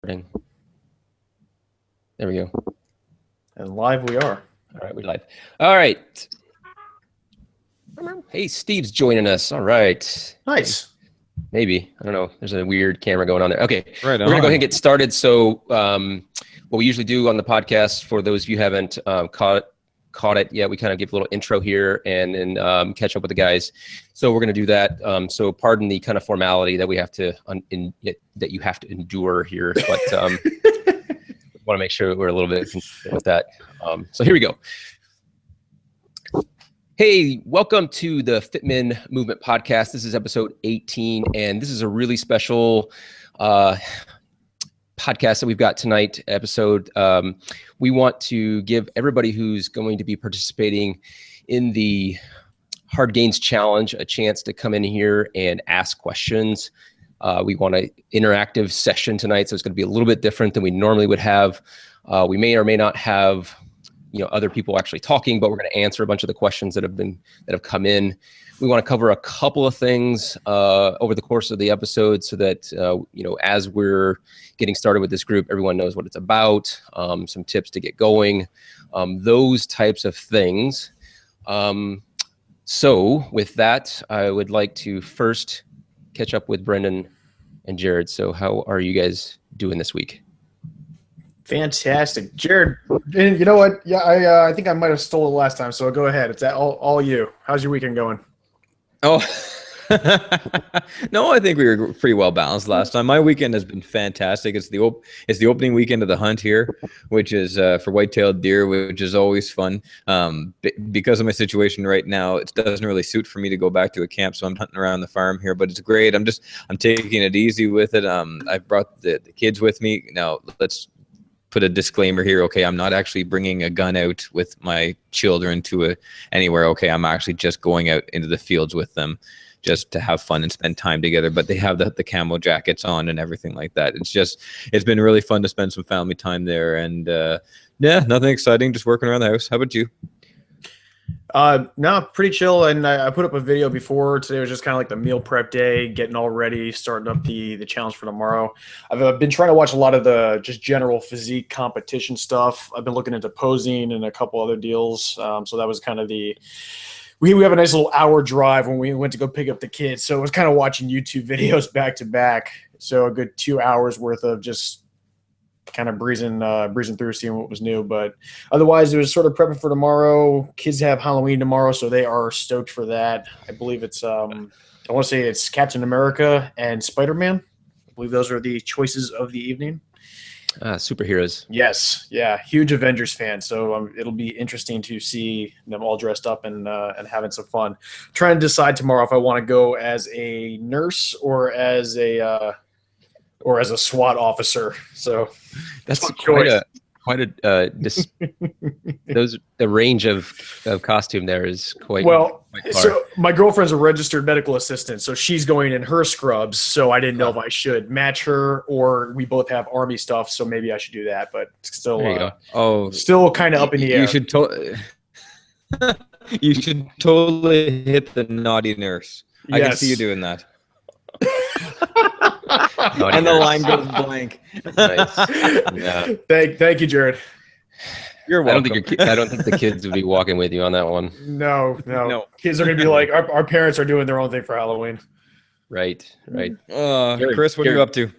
There we go. And live we are. All right, we're live. All right. Hey, Steve's joining us. All right. Nice. Maybe. I don't know. There's a weird camera going on there. Okay. Right. We're going to go ahead and get started. So what we usually do on the podcast, for those of you who haven't caught it yet, we kind of give a little intro here and then catch up with the guys. So we're going to do that. So pardon the kind of formality that we have to that you have to endure here, but want to make sure we're a little bit consistent with that. So here we go. Hey, welcome to the Fitman Movement Podcast. This is episode 18, and this is a really special podcast that we've got tonight. Episode. We want to give everybody who's going to be participating in the Hard Gainz Challenge a chance to come in here and ask questions. We want an interactive session tonight, so it's going to be a little bit different than we normally would have. We may or may not have other people actually talking, but we're going to answer a bunch of the questions that have come in. We want to cover a couple of things over the course of the episode, so that as we're getting started with this group, everyone knows what it's about. Some tips to get going, those types of things. So with that, I would like to first catch up with Brendan and Jared. So how are you guys doing this week? Fantastic. Jared, and you know what? Yeah, I think I might have stolen it last time, so go ahead. It's all you. How's your weekend going? Oh, no, I think we were pretty well balanced last time. My weekend has been fantastic. It's the opening weekend of the hunt here, which is for white-tailed deer, which is always fun. Because of my situation right now, it doesn't really suit for me to go back to a camp, so I'm hunting around the farm here. But it's great. I'm taking it easy with it. I've brought the kids with me. Now let's put a disclaimer here. Okay, I'm not actually bringing a gun out with my children to anywhere. Okay, I'm actually just going out into the fields with them, just to have fun and spend time together. But they have the camo jackets on and everything like that. It's been really fun to spend some family time there. And yeah, nothing exciting, just working around the house. How about you? No, pretty chill. And I put up a video before. Today was just kind of like the meal prep day, getting all ready, starting up the challenge for tomorrow. I've been trying to watch a lot of the just general physique competition stuff. I've been looking into posing and a couple other deals. So that was kind of we have a nice little hour drive when we went to go pick up the kids. So it was kind of watching YouTube videos back to back. So a good 2 hours worth of just kind of breezing through, seeing what was new. But otherwise, it was sort of prepping for tomorrow. Kids have Halloween tomorrow, so they are stoked for that. I believe it's I want to say it's Captain America and Spider-Man. I believe those are the choices of the evening. Superheroes. Yes, yeah, huge Avengers fan. So it'll be interesting to see them all dressed up and having some fun. Trying to decide tomorrow if I want to go as a nurse or as a SWAT officer. So that's quite a the range of costume there is quite far. So my girlfriend's a registered medical assistant, so she's going in her scrubs. So I didn't know if I should match her, or we both have army stuff, so maybe I should do that. But still, still kind of up in the air. You should totally hit the naughty nurse. Yes. I can see you doing that. And the line goes blank. Nice. Yeah. Thank you, Jared. You're welcome. I don't think the kids would be walking with you on that one. No. Kids are gonna be like, our parents are doing their own thing for Halloween. Right. Jared, Chris, what are you up to?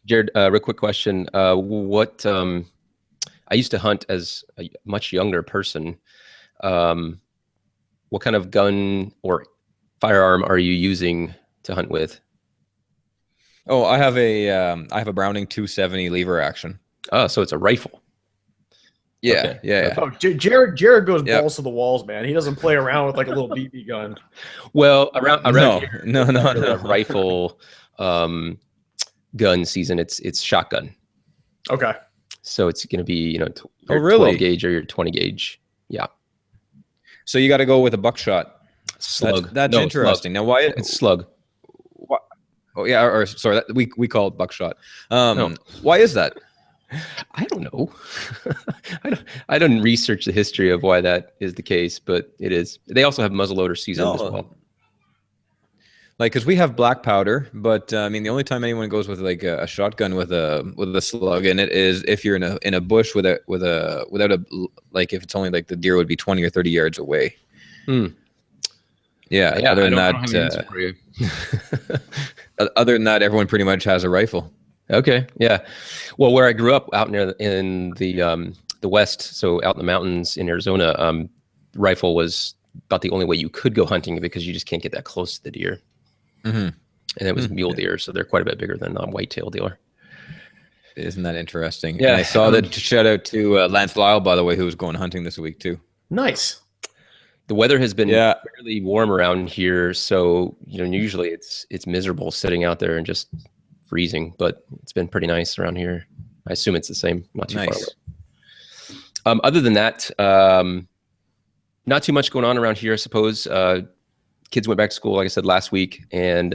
Jared, real quick question. What I used to hunt as a much younger person. What kind of gun or firearm are you using to hunt with? Oh, I have a Browning 270 lever action. Oh, so it's a rifle. Yeah, Okay. yeah. Oh, Jared goes balls to the walls, man. He doesn't play around with like a little BB gun. Well, around here, no. a rifle gun season. It's shotgun. Okay. So it's going to be your 12 gauge or your 20 gauge. Yeah. So you got to go with a buckshot. Slug. That's interesting. Slug. Now, why it's slug? Oh yeah, or sorry, we call it buckshot. Why is that? I don't know. I don't research the history of why that is the case, but it is. They also have muzzleloader season as well. Like, because we have black powder, but I mean, the only time anyone goes with like a shotgun with a slug in it is if you're in a bush without a, like, if it's only like the deer would be 20 or 30 yards away. Hmm. Yeah. Yeah, Other I than don't have an that, answer for you. other than that, everyone pretty much has a rifle. Okay, yeah. Well, where I grew up out in the West, so out in the mountains in Arizona, rifle was about the only way you could go hunting because you just can't get that close to the deer. Mm-hmm. And it was mule deer, so they're quite a bit bigger than whitetail deer. Isn't that interesting? Yeah, And I saw that. Shout out to Lance Lyle, by the way, who was going hunting this week too. Nice. The weather has been fairly warm around here, so usually it's miserable sitting out there and just freezing, but it's been pretty nice around here. I assume it's the same, not too far away. Other than that, not too much going on around here, I suppose. Kids went back to school, like I said, last week, and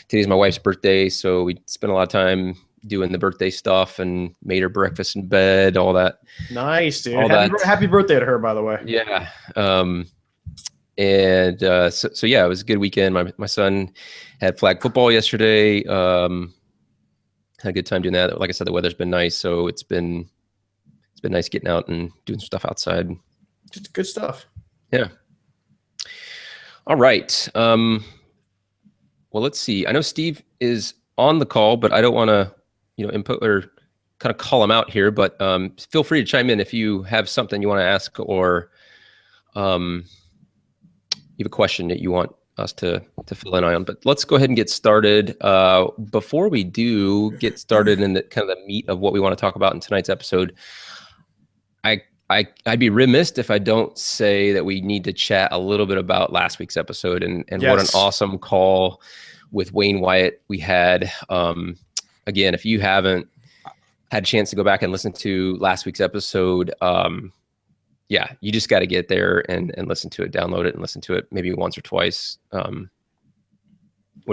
today's my wife's birthday, so we spent a lot of time doing the birthday stuff and made her breakfast in bed, all that. Nice, dude. Happy birthday to her, by the way. Yeah. So yeah, it was a good weekend. My son had flag football yesterday. Had a good time doing that. Like I said, the weather's been nice, so it's been nice getting out and doing stuff outside. Just good stuff. Yeah. All right. Well, let's see. I know Steve is on the call, but I don't want to, input or kind of call him out here. But feel free to chime in if you have something you want to ask, or you have a question that you want us to fill in on. But let's go ahead and get started. Before we do get started in the kind of the meat of what we want to talk about in tonight's episode, I'd be remiss if I don't say that we need to chat a little bit about last week's episode and Yes. What an awesome call with Wayne Wyatt we had. Again, if you haven't had a chance to go back and listen to last week's episode, yeah, you just got to get there and listen to it, download it and listen to it maybe once or twice. What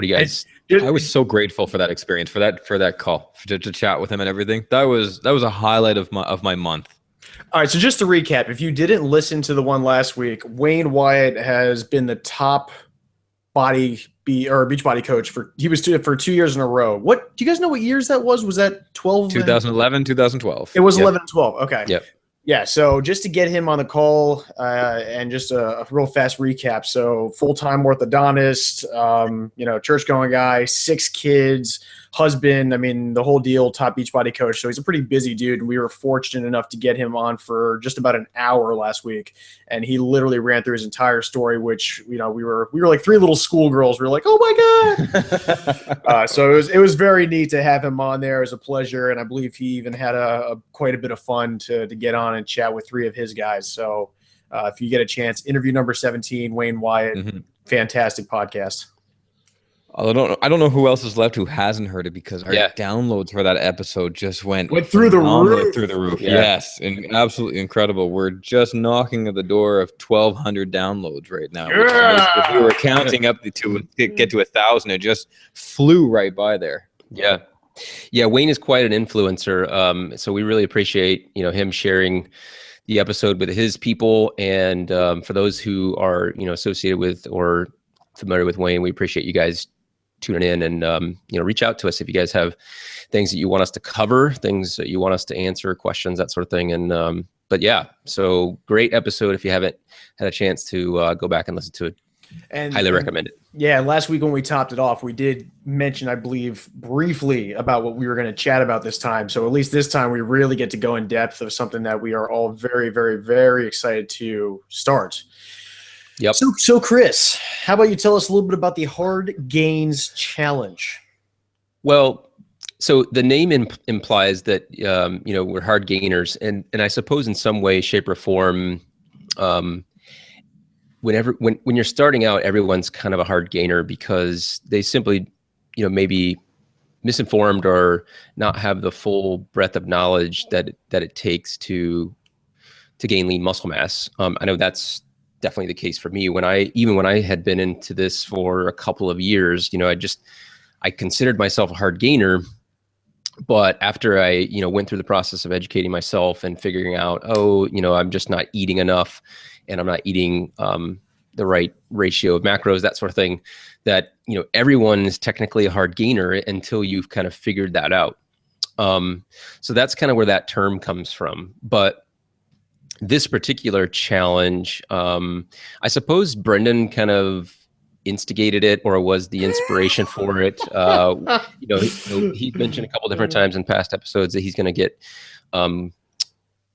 do you guys? I was so grateful for that experience, for that call, to chat with him and everything. That was a highlight of my month. All right, so just to recap, if you didn't listen to the one last week, Wayne Wyatt has been the top beach body coach for 2 years in a row. What do you guys know what years that was? Was that 12? 2011, 2012. It was 11 and 12. Okay. Yep. Yeah, so just to get him on the call and just a real fast recap. So full-time orthodontist, church-going guy, 6 kids, husband, I mean, the whole deal, top Beachbody coach. So he's a pretty busy dude. And we were fortunate enough to get him on for just about an hour last week. And he literally ran through his entire story, which, we were like 3 little schoolgirls. We were like, oh my God. So it was very neat to have him on there. It was a pleasure. And I believe he even had quite a bit of fun to get on and chat with 3 of his guys. So if you get a chance, interview number 17, Wayne Wyatt, fantastic podcast. I don't know who else is left who hasn't heard it, because our downloads for that episode just went through the roof. Through the roof. Yeah. Yes, and absolutely incredible. We're just knocking at the door of 1,200 downloads right now. Yeah. If we were counting up to get to 1,000, it just flew right by there. Yeah. Yeah, Wayne is quite an influencer. So we really appreciate, him sharing the episode with his people. And for those who are, associated with or familiar with Wayne, we appreciate you guys tuning in and, reach out to us if you guys have things that you want us to cover, things that you want us to answer, questions, that sort of thing. And, but yeah, so great episode. If you haven't had a chance to go back and listen to it, highly recommend it. Yeah, last week when we topped it off, we did mention, I believe, briefly about what we were going to chat about this time. So at least this time we really get to go in depth of something that we are all very, very, very excited to start. Yep. So Chris, how about you tell us a little bit about the Hard Gainz Challenge? Well, so the name implies that, we're hard gainers. And I suppose in some way, shape, or form, when you're starting out, everyone's kind of a hard gainer because they simply, maybe misinformed or not have the full breadth of knowledge that it takes to gain lean muscle mass. I know that's definitely the case for me. When I had been into this for a couple of years, I considered myself a hard gainer. But after I, went through the process of educating myself and figuring out, I'm just not eating enough, and I'm not eating the right ratio of macros, that sort of thing, that, you know, everyone is technically a hard gainer until you've kind of figured that out. So that's kind of where that term comes from. But this particular challenge, I suppose Brendan kind of instigated it, or was the inspiration for it. You know, he's mentioned a couple different times in past episodes that he's going to get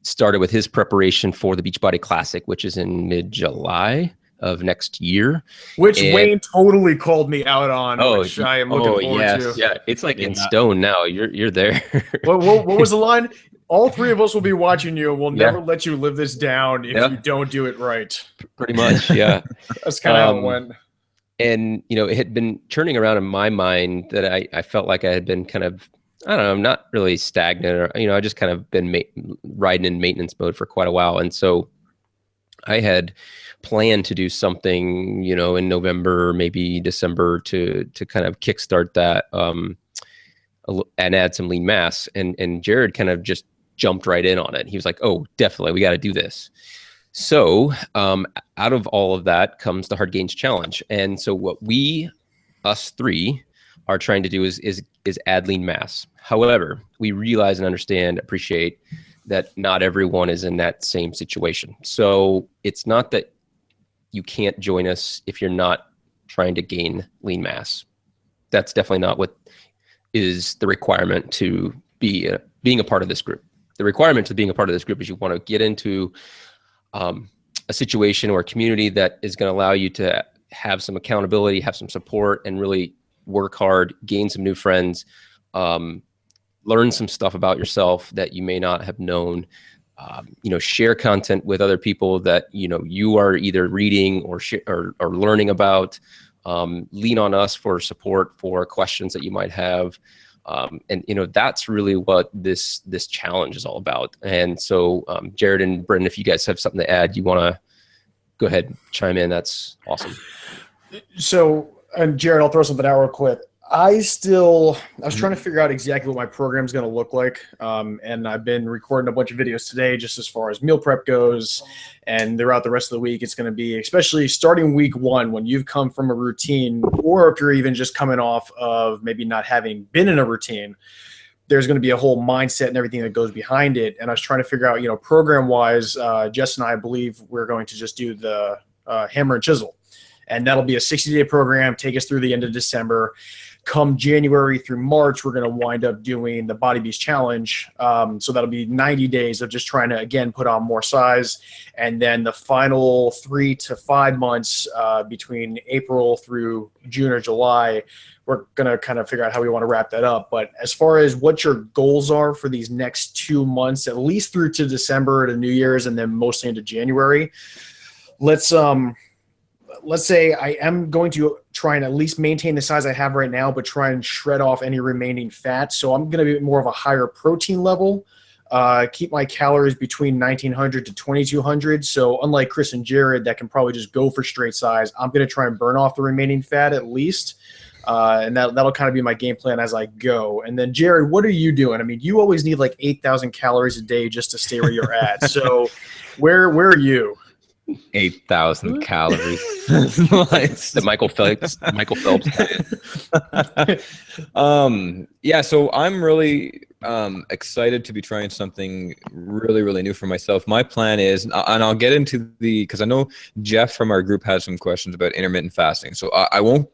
started with his preparation for the Beachbody Classic, which is in mid-July of next year. Which Wayne totally called me out on, which I am looking forward to. Yeah, it's like in stone now. You're there. What was the line? All three of us will be watching you. We'll never let you live this down if you don't do it right. Pretty much, yeah. That's kind of how it went. And, you know, it had been churning around in my mind that I felt like I had been kind of, I don't know, not really stagnant, or, you know, I just kind of been riding in maintenance mode for quite a while. And so I had planned to do something, you know, in November, maybe December, to kind of kickstart that and add some lean mass. And Jared kind of just jumped right in on it. He was like, oh, definitely, we got to do this. So out of all of that comes the Hard Gainz Challenge. And so what us three are trying to do is add lean mass. However, we realize and understand, appreciate that not everyone is in that same situation. So it's not that you can't join us if you're not trying to gain lean mass. That's definitely not what is the requirement to being a part of this group. The requirement to being a part of this group is you want to get into a situation or a community that is going to allow you to have some accountability, have some support, and really work hard, gain some new friends, learn some stuff about yourself that you may not have known, you know, share content with other people that, you know, you are either reading or learning about, lean on us for support for questions that you might have. And, you know, that's really what this challenge is all about. And so, Jared and Brendan, if you guys have something to add, you want to go ahead and chime in. That's awesome. So, and Jared, I'll throw something out real quick. I was trying to figure out exactly what my program is going to look like. And I've been recording a bunch of videos today, just as far as meal prep goes, and throughout the rest of the week, it's going to be, especially starting week 1, when you've come from a routine, or if you're even just coming off of maybe not having been in a routine, there's going to be a whole mindset and everything that goes behind it. And I was trying to figure out, you know, program wise, Jess and I believe we're going to just do the hammer and chisel. And that'll be a 60-day program, take us through the end of December. Come January through March, we're going to wind up doing the Body Beast Challenge. So that'll be 90 days of just trying to, again, put on more size. And then the final 3 to 5 months between April through June or July, we're going to kind of figure out how we want to wrap that up. But as far as what your goals are for these next 2 months, at least through to December to New Year's, and then mostly into January, let's say I am going to try and at least maintain the size I have right now, but try and shred off any remaining fat. So I'm going to be more of a higher protein level, keep my calories between 1900 to 2200. So unlike Chris and Jared that can probably just go for straight size, I'm going to try and burn off the remaining fat at least. And that'll kind of be my game plan as I go. And then Jared, what are you doing? I mean, you always need like 8,000 calories a day just to stay where you're at. So where are you? 8,000 calories. The Michael Phelps. Yeah, so I'm really excited to be trying something really, really new for myself. My plan is, and I'll get into because I know Jeff from our group has some questions about intermittent fasting, so I won't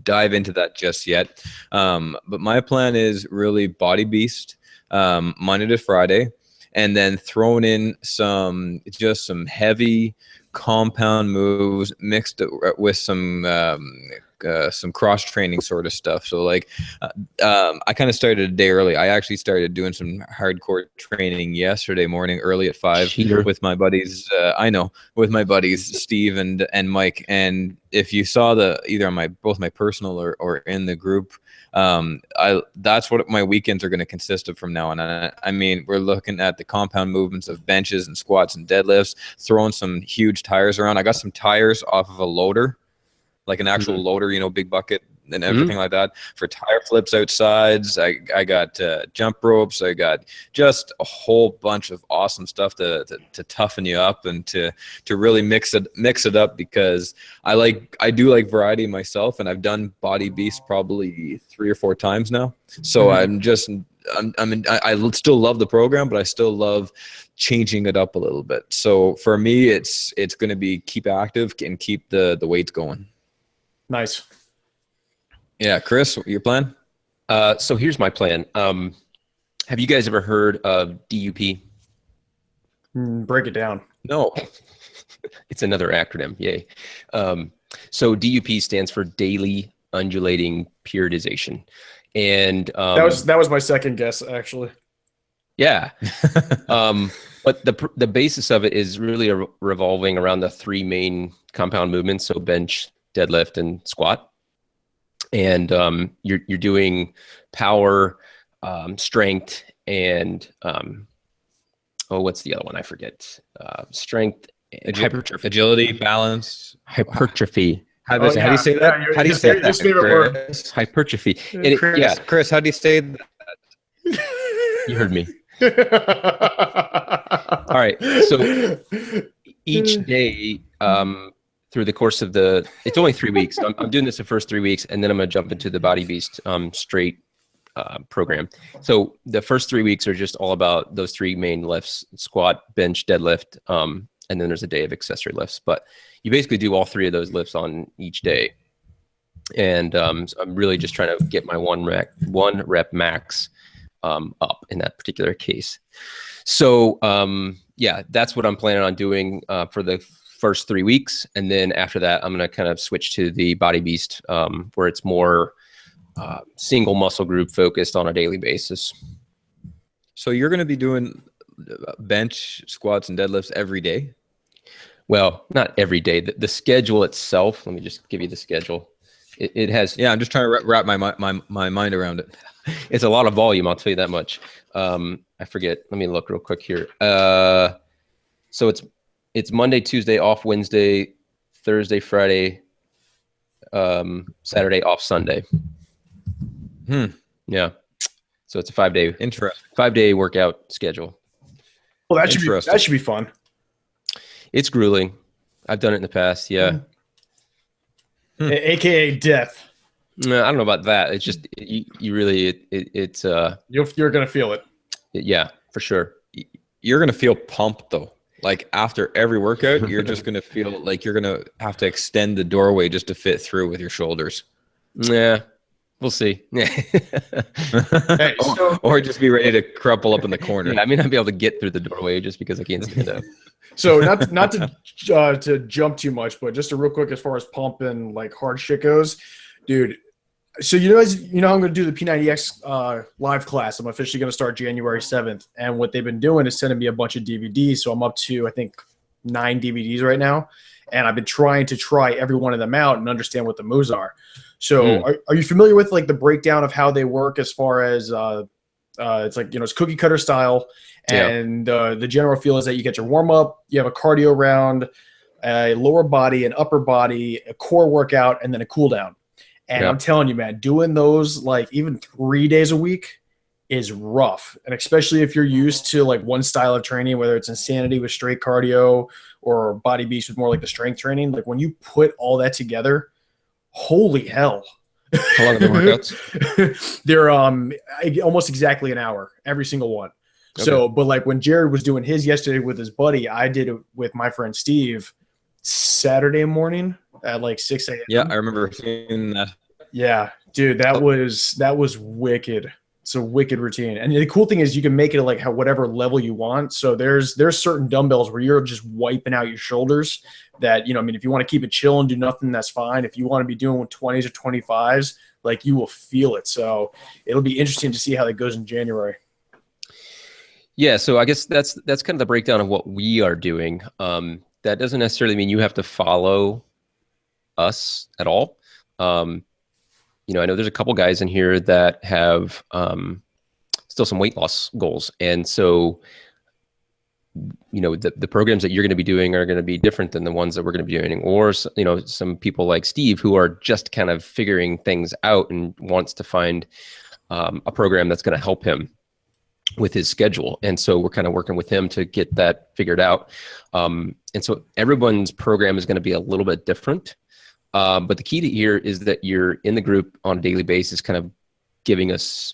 dive into that just yet. But my plan is really Body Beast, Monday to Friday, and then thrown in some heavy compound moves mixed with some cross training sort of stuff. So like I kind of started a day early. I actually started doing some hardcore training yesterday morning early at 5 with my buddies. With my buddies Steve and Mike. And if you saw either on both my personal or in the group, that's what my weekends are going to consist of from now on. I mean, we're looking at the compound movements of benches and squats and deadlifts, throwing some huge tires around. I got some tires off of a loader, like an actual loader, big bucket and everything like that. For tire flips outsides, I got jump ropes. I got just a whole bunch of awesome stuff to toughen you up and to really mix it up, because I do like variety myself, and I've done Body Beast probably 3 or 4 times now. So I still love the program, but I still love changing it up a little bit. So for me, it's going to be keep active and keep the weights going. Nice. Yeah, Chris, your plan? So here's my plan. Have you guys ever heard of DUP? Break it down. No. It's another acronym. Yay. So DUP stands for Daily Undulating Periodization. And that was my second guess, actually. Yeah. But the basis of it is really revolving around the 3 main compound movements. So bench, deadlift, and squat. And you're doing power, strength, and what's the other one? I forget. Strength, hypertrophy, agility, balance, hypertrophy. How do you say that? How do you say that? Chris? Hypertrophy. Chris, how do you say that? You heard me. All right. So each day, through the course of it's only 3 weeks. I'm doing this the first 3 weeks, and then I'm going to jump into the Body Beast straight program. So the first 3 weeks are just all about those 3 main lifts: squat, bench, deadlift, and then there's a day of accessory lifts. But you basically do all 3 of those lifts on each day. And so I'm really just trying to get my one rep max up in that particular case. So yeah, that's what I'm planning on doing for the first 3 weeks. And then after that, I'm going to kind of switch to the Body Beast, where it's more single muscle group focused on a daily basis. So you're going to be doing bench, squats, and deadlifts every day? Well, not every day. The schedule itself, let me just give you the schedule. It has... Yeah, I'm just trying to wrap my mind around it. It's a lot of volume, I'll tell you that much. I forget. Let me look real quick here. So it's Monday, Tuesday, off Wednesday, Thursday, Friday, Saturday, off Sunday. Yeah. So it's a 5-day workout schedule. Well, that should be fun. It's grueling. I've done it in the past. Yeah. AKA death. No, I don't know about that. It's just you really it's you're gonna feel it. Yeah, for sure. You're gonna feel pumped though. Like after every workout, you're just gonna feel like you're gonna have to extend the doorway just to fit through with your shoulders. Yeah, we'll see. Hey, or just be ready to crumple up in the corner. Yeah, I may not be able to get through the doorway just because I can't stand up. So not to jump too much, but just a real quick as far as pump and like hard shit goes, dude. So you know I'm going to do the P90X live class. I'm officially going to start January 7th, and what they've been doing is sending me a bunch of DVDs. So I'm up to I think 9 DVDs right now, and I've been trying to try every one of them out and understand what the moves are. So are you familiar with like the breakdown of how they work as far as it's like, it's cookie cutter style, and the general feel is that you get your warm up, you have a cardio round, a lower body, an upper body, a core workout, and then a cool down. And I'm telling you, man, doing those like even 3 days a week is rough. And especially if you're used to like one style of training, whether it's Insanity with straight cardio or Body Beast with more like the strength training, like when you put all that together, holy hell. How long are the workouts? They're almost exactly an hour, every single one. Okay. So, but like when Jared was doing his yesterday with his buddy, I did it with my friend Steve Saturday morning at like 6 a.m. Yeah, I remember seeing that. Yeah, dude, that was wicked. It's a wicked routine. And the cool thing is you can make it like whatever level you want. So there's certain dumbbells where you're just wiping out your shoulders that, if you want to keep it chill and do nothing, that's fine. If you want to be doing 20s or 25s, like you will feel it. So it'll be interesting to see how that goes in January. Yeah, so I guess that's kind of the breakdown of what we are doing. That doesn't necessarily mean you have to follow us at all. I know there's a couple guys in here that have still some weight loss goals. And so the programs that you're going to be doing are going to be different than the ones that we're going to be doing, or some people like Steve who are just kind of figuring things out and wants to find a program that's going to help him with his schedule. And so we're kind of working with him to get that figured out. And so everyone's program is going to be a little bit different. But the key to here is that you're in the group on a daily basis, kind of giving us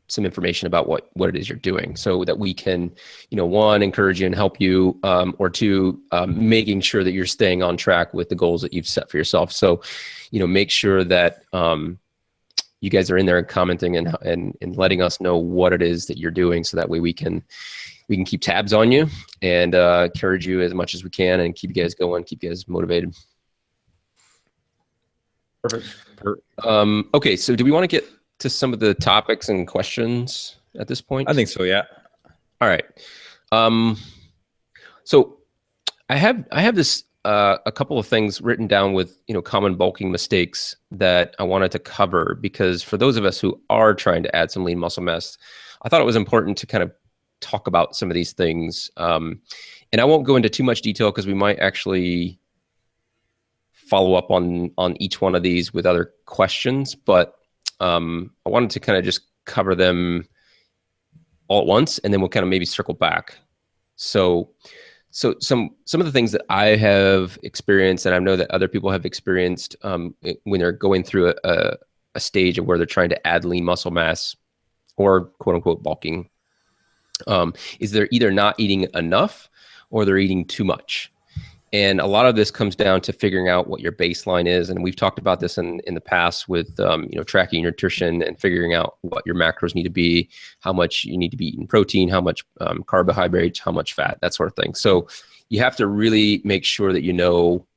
some information about what it is you're doing, so that we can, one, encourage you and help you, or two, making sure that you're staying on track with the goals that you've set for yourself. So, make sure that you guys are in there and commenting and letting us know what it is that you're doing, so that way we can keep tabs on you and encourage you as much as we can and keep you guys going, keep you guys motivated. Perfect. Okay, so do we want to get to some of the topics and questions at this point? I think so, yeah. All right. So I have this a couple of things written down with common bulking mistakes that I wanted to cover, because for those of us who are trying to add some lean muscle mass, I thought it was important to kind of talk about some of these things. And I won't go into too much detail because we might actually follow up on each one of these with other questions, but I wanted to kind of just cover them all at once, and then we'll kind of maybe circle back. So some of the things that I have experienced, and I know that other people have experienced when they're going through a stage of where they're trying to add lean muscle mass or quote unquote bulking, is they're either not eating enough or they're eating too much. And a lot of this comes down to figuring out what your baseline is. And we've talked about this in the past with, tracking your nutrition and figuring out what your macros need to be, how much you need to be eating protein, how much carbohydrates, how much fat, that sort of thing. So you have to really make sure that you know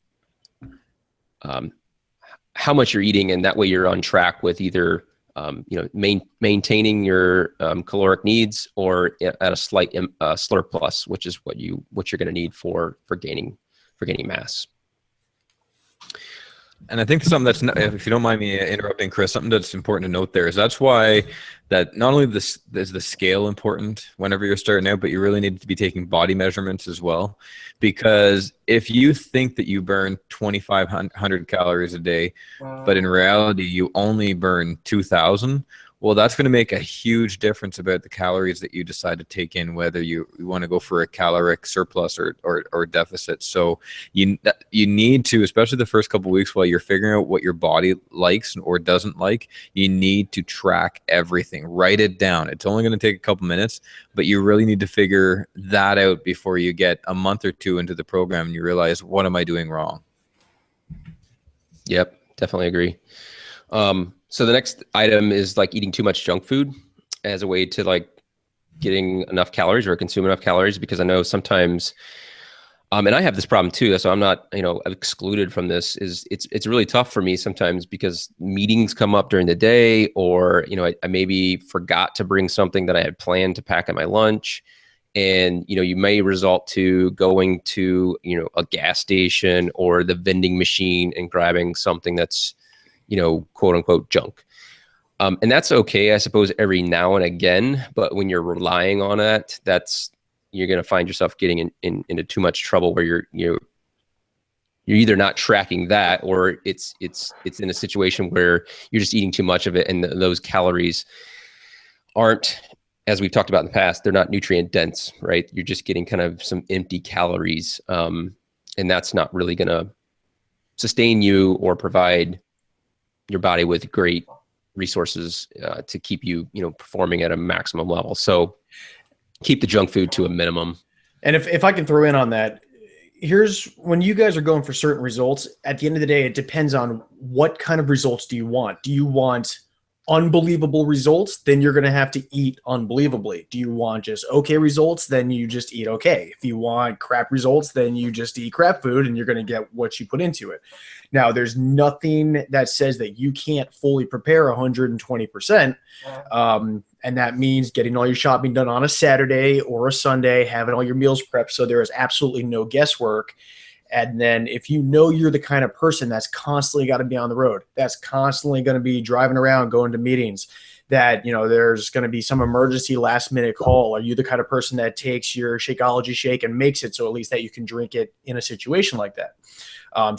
how much you're eating, and that way you're on track with either maintaining your caloric needs or at a slight slur plus, which is what you're going to need for gaining mass. And I think something that's, if you don't mind me interrupting, Chris, something that's important to note there is that's why that not only is the scale important whenever you're starting out, but you really need to be taking body measurements as well. Because if you think that you burn 2,500 calories a day, but in reality you only burn 2,000, well, that's going to make a huge difference about the calories that you decide to take in, whether you want to go for a caloric surplus or deficit. So you need to, especially the first couple of weeks while you're figuring out what your body likes or doesn't like, you need to track everything. Write it down. It's only going to take a couple minutes, but you really need to figure that out before you get a month or two into the program and you realize, what am I doing wrong? Yep, definitely agree. So the next item is like eating too much junk food as a way to like getting enough calories or consume enough calories, because I know sometimes, and I have this problem too, so I'm not, excluded from this, is it's really tough for me sometimes because meetings come up during the day, or, I maybe forgot to bring something that I had planned to pack at my lunch. And, you may result to going to, a gas station or the vending machine and grabbing something that's, quote unquote junk. And that's okay, I suppose, every now and again, but when you're relying on it, you're going to find yourself getting into too much trouble where you're either not tracking that, or it's in a situation where you're just eating too much of it. And those calories aren't, as we've talked about in the past, they're not nutrient dense, right? You're just getting kind of some empty calories. And that's not really going to sustain you or provide your body with great resources to keep you, performing at a maximum level. So keep the junk food to a minimum. And if I can throw in on that, here's when you guys are going for certain results, at the end of the day, it depends on what kind of results do you want. Do you want unbelievable results? Then you're going to have to eat unbelievably. Do you want just okay results? Then you just eat okay. If you want crap results, then you just eat crap food and you're going to get what you put into it. Now, there's nothing that says that you can't fully prepare 120%. And that means getting all your shopping done on a Saturday or a Sunday, having all your meals prepped. So there is absolutely no guesswork. And then if you're the kind of person that's constantly got to be on the road, that's constantly going to be driving around, going to meetings, that, you know, there's going to be some emergency last minute call. Are you the kind of person that takes your Shakeology shake and makes it so at least that you can drink it in a situation like that?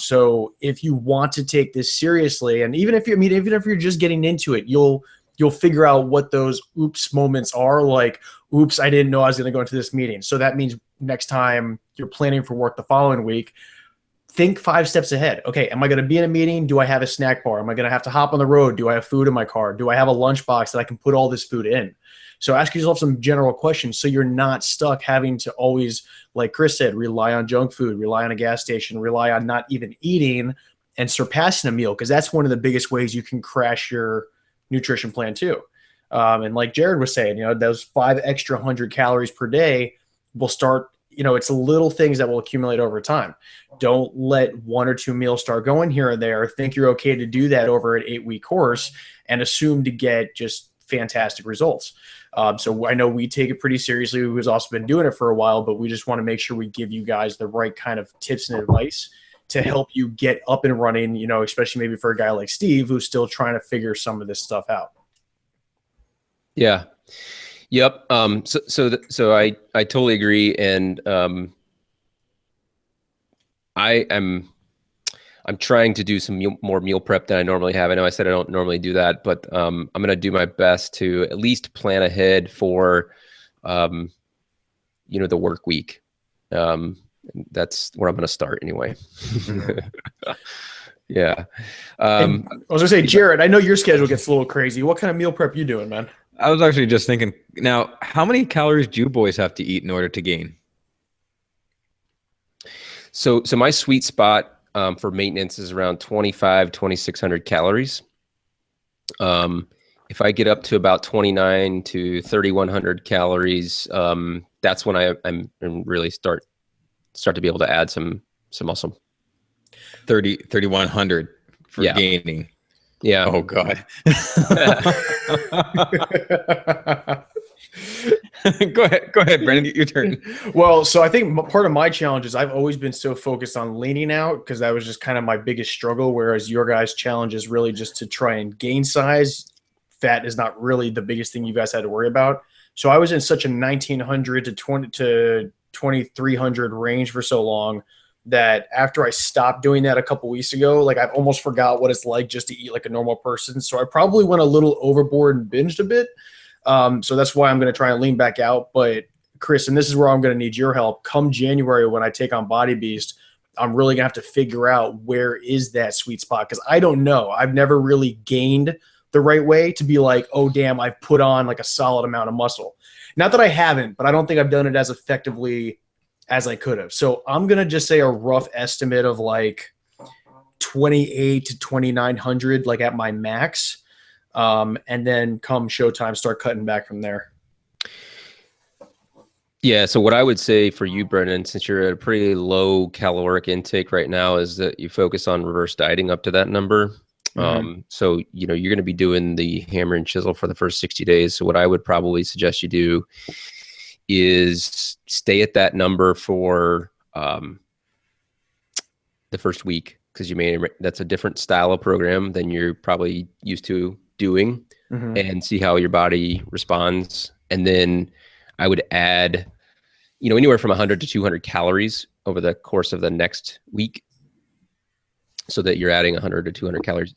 So if you want to take this seriously, and even if you're just getting into it, you'll figure out what those oops moments are. Like, oops, I didn't know I was going to go into this meeting. So that means next time you're planning for work the following week, think 5 steps ahead. Okay, am I going to be in a meeting? Do I have a snack bar? Am I going to have to hop on the road? Do I have food in my car? Do I have a lunchbox that I can put all this food in? So ask yourself some general questions so you're not stuck having to always, like Chris said, rely on junk food, rely on a gas station, rely on not even eating and surpassing a meal, because that's one of the biggest ways you can crash your nutrition plan too. And like Jared was saying, you know, those 5 extra 100 calories per day will start, you know, it's little things that will accumulate over time. Don't let 1 or 2 meals start going here and there. Think you're okay to do that over an 8-week course and assume to get just fantastic results. So I know we take it pretty seriously. We've also been doing it for a while, but we just want to make sure we give you guys the right kind of tips and advice to help you get up and running, you know, especially maybe for a guy like Steve, who's still trying to figure some of this stuff out. Yeah. Yep. So I totally agree. And I'm trying to do some more meal prep than I normally have. I know I said I don't normally do that, but I'm going to do my best to at least plan ahead for, you know, the work week. That's where I'm going to start anyway. Yeah. I was going to say, Jared, I know your schedule gets a little crazy. What kind of meal prep you doing, man? I was actually just thinking, now, how many calories do you boys have to eat in order to gain? So my sweet spot for maintenance is around 2,600 calories. If I get up to about 2,900 to 3,100 calories, that's when I'm really start to be able to add some muscle. 3,100 for gaining. Yeah. Oh God. Go ahead, Brendan. Your turn. Well, so I think part of my challenge is I've always been so focused on leaning out because that was just kind of my biggest struggle. Whereas your guys' challenge is really just to try and gain size. Fat is not really the biggest thing you guys had to worry about. So I was in such a 1,900 to 2,300 range for so long that after I stopped doing that a couple weeks ago, like I've almost forgot what it's like just to eat like a normal person. So I probably went a little overboard and binged a bit. So that's why I'm going to try and lean back out. But Chris, and this is where I'm going to need your help. Come January, when I take on Body Beast, I'm really going to have to figure out where is that sweet spot. Cause I don't know. I've never really gained the right way to be like, oh damn, I've put on like a solid amount of muscle. Not that I haven't, but I don't think I've done it as effectively as I could have. So I'm going to just say a rough estimate of like 2,800 to 2,900, like at my max. And then come showtime, start cutting back from there. Yeah. So what I would say for you, Brendan, since you're at a pretty low caloric intake right now, is that you focus on reverse dieting up to that number. So, you know, you're going to be doing the hammer and chisel for the first 60 days. So what I would probably suggest you do is stay at that number for the first week, because that's a different style of program than you're probably used to doing, and see how your body responds. And then I would add, you know, anywhere from 100 to 200 calories over the course of the next week, so that you're adding 100 to 200 calories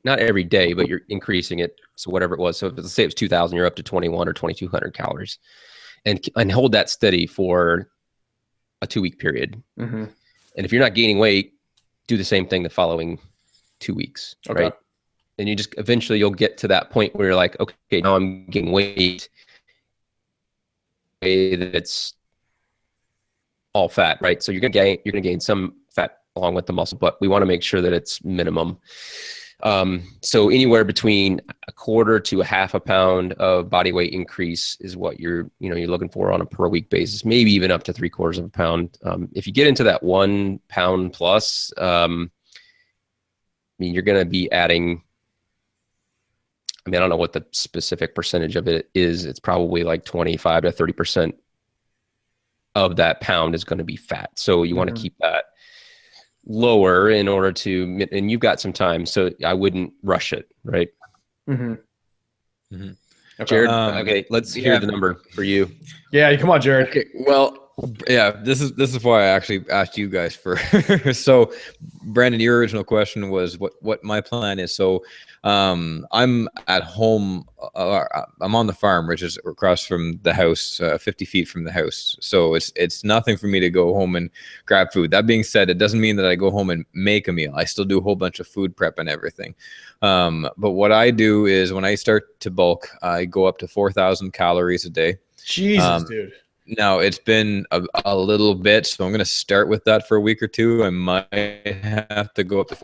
not every day, but you're increasing it. So whatever it was. So if let's say it was 2,000, you're up to 2,100 or 2,200 calories, and hold that steady for a 2-week period. And if you're not gaining weight, do the same thing the following 2 weeks, right? And you just eventually you'll get to that point where you're like, okay, now I'm gaining weight. That's all fat, right? So you're gonna gain some fat along with the muscle, but we want to make sure that it's minimum. So anywhere between a quarter to a half a pound of body weight increase is what you're looking for on a per week basis, maybe even up to 3/4 of a pound. If you get into that 1 pound plus, I mean, you're going to be adding, I mean, I don't know what the specific percentage of it is. It's probably like 25 to 30% of that pound is going to be fat. So you want to keep that lower in order to, and you've got some time, so I wouldn't rush it, right? Mhm. Jared, okay, let's hear the number for you. Yeah, come on, Jared. Okay, well, yeah, this is why I actually asked you guys for. So, Brandon, your original question was what my plan is. So, I'm at home. I'm on the farm, which is across from the house, 50 feet from the house. So it's nothing for me to go home and grab food. That being said, it doesn't mean that I go home and make a meal. I still do a whole bunch of food prep and everything. But what I do is when I start to bulk, I go up to 4,000 calories a day. Jesus, dude. Now it's been a little bit, so I'm going to start with that for a week or two. I might have to go up to,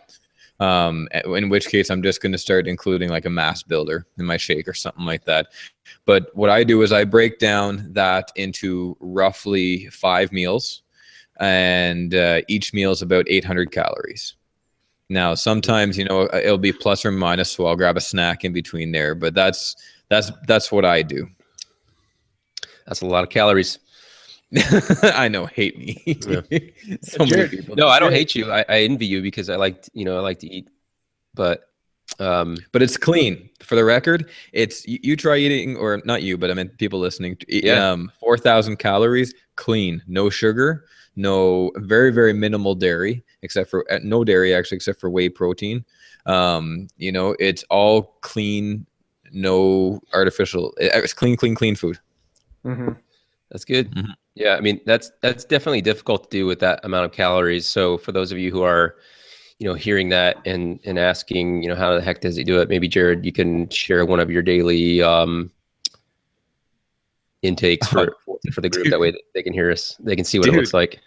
in which case I'm just going to start including like a mass builder in my shake or something like that. But what I do is I break down that into roughly 5 meals, and each meal is about 800 calories. Now, sometimes, it'll be plus or minus, so I'll grab a snack in between there, but that's what I do. That's a lot of calories. I know, hate me. Yeah. So many people. No, I don't hate you. I envy you because I like to eat, but it's clean. For the record, it's you try eating, or not you, but I mean people listening. 4,000 calories, clean, no sugar, no very very minimal dairy, except for no dairy actually, except for whey protein. It's all clean, no artificial. It's clean food. Mm-hmm. That's good. Mm-hmm. Yeah, I mean that's definitely difficult to do with that amount of calories. So for those of you who are, hearing that and asking, how the heck does he do it? Maybe Jared, you can share one of your daily intakes for the group. That way they can hear us. They can see what it looks like.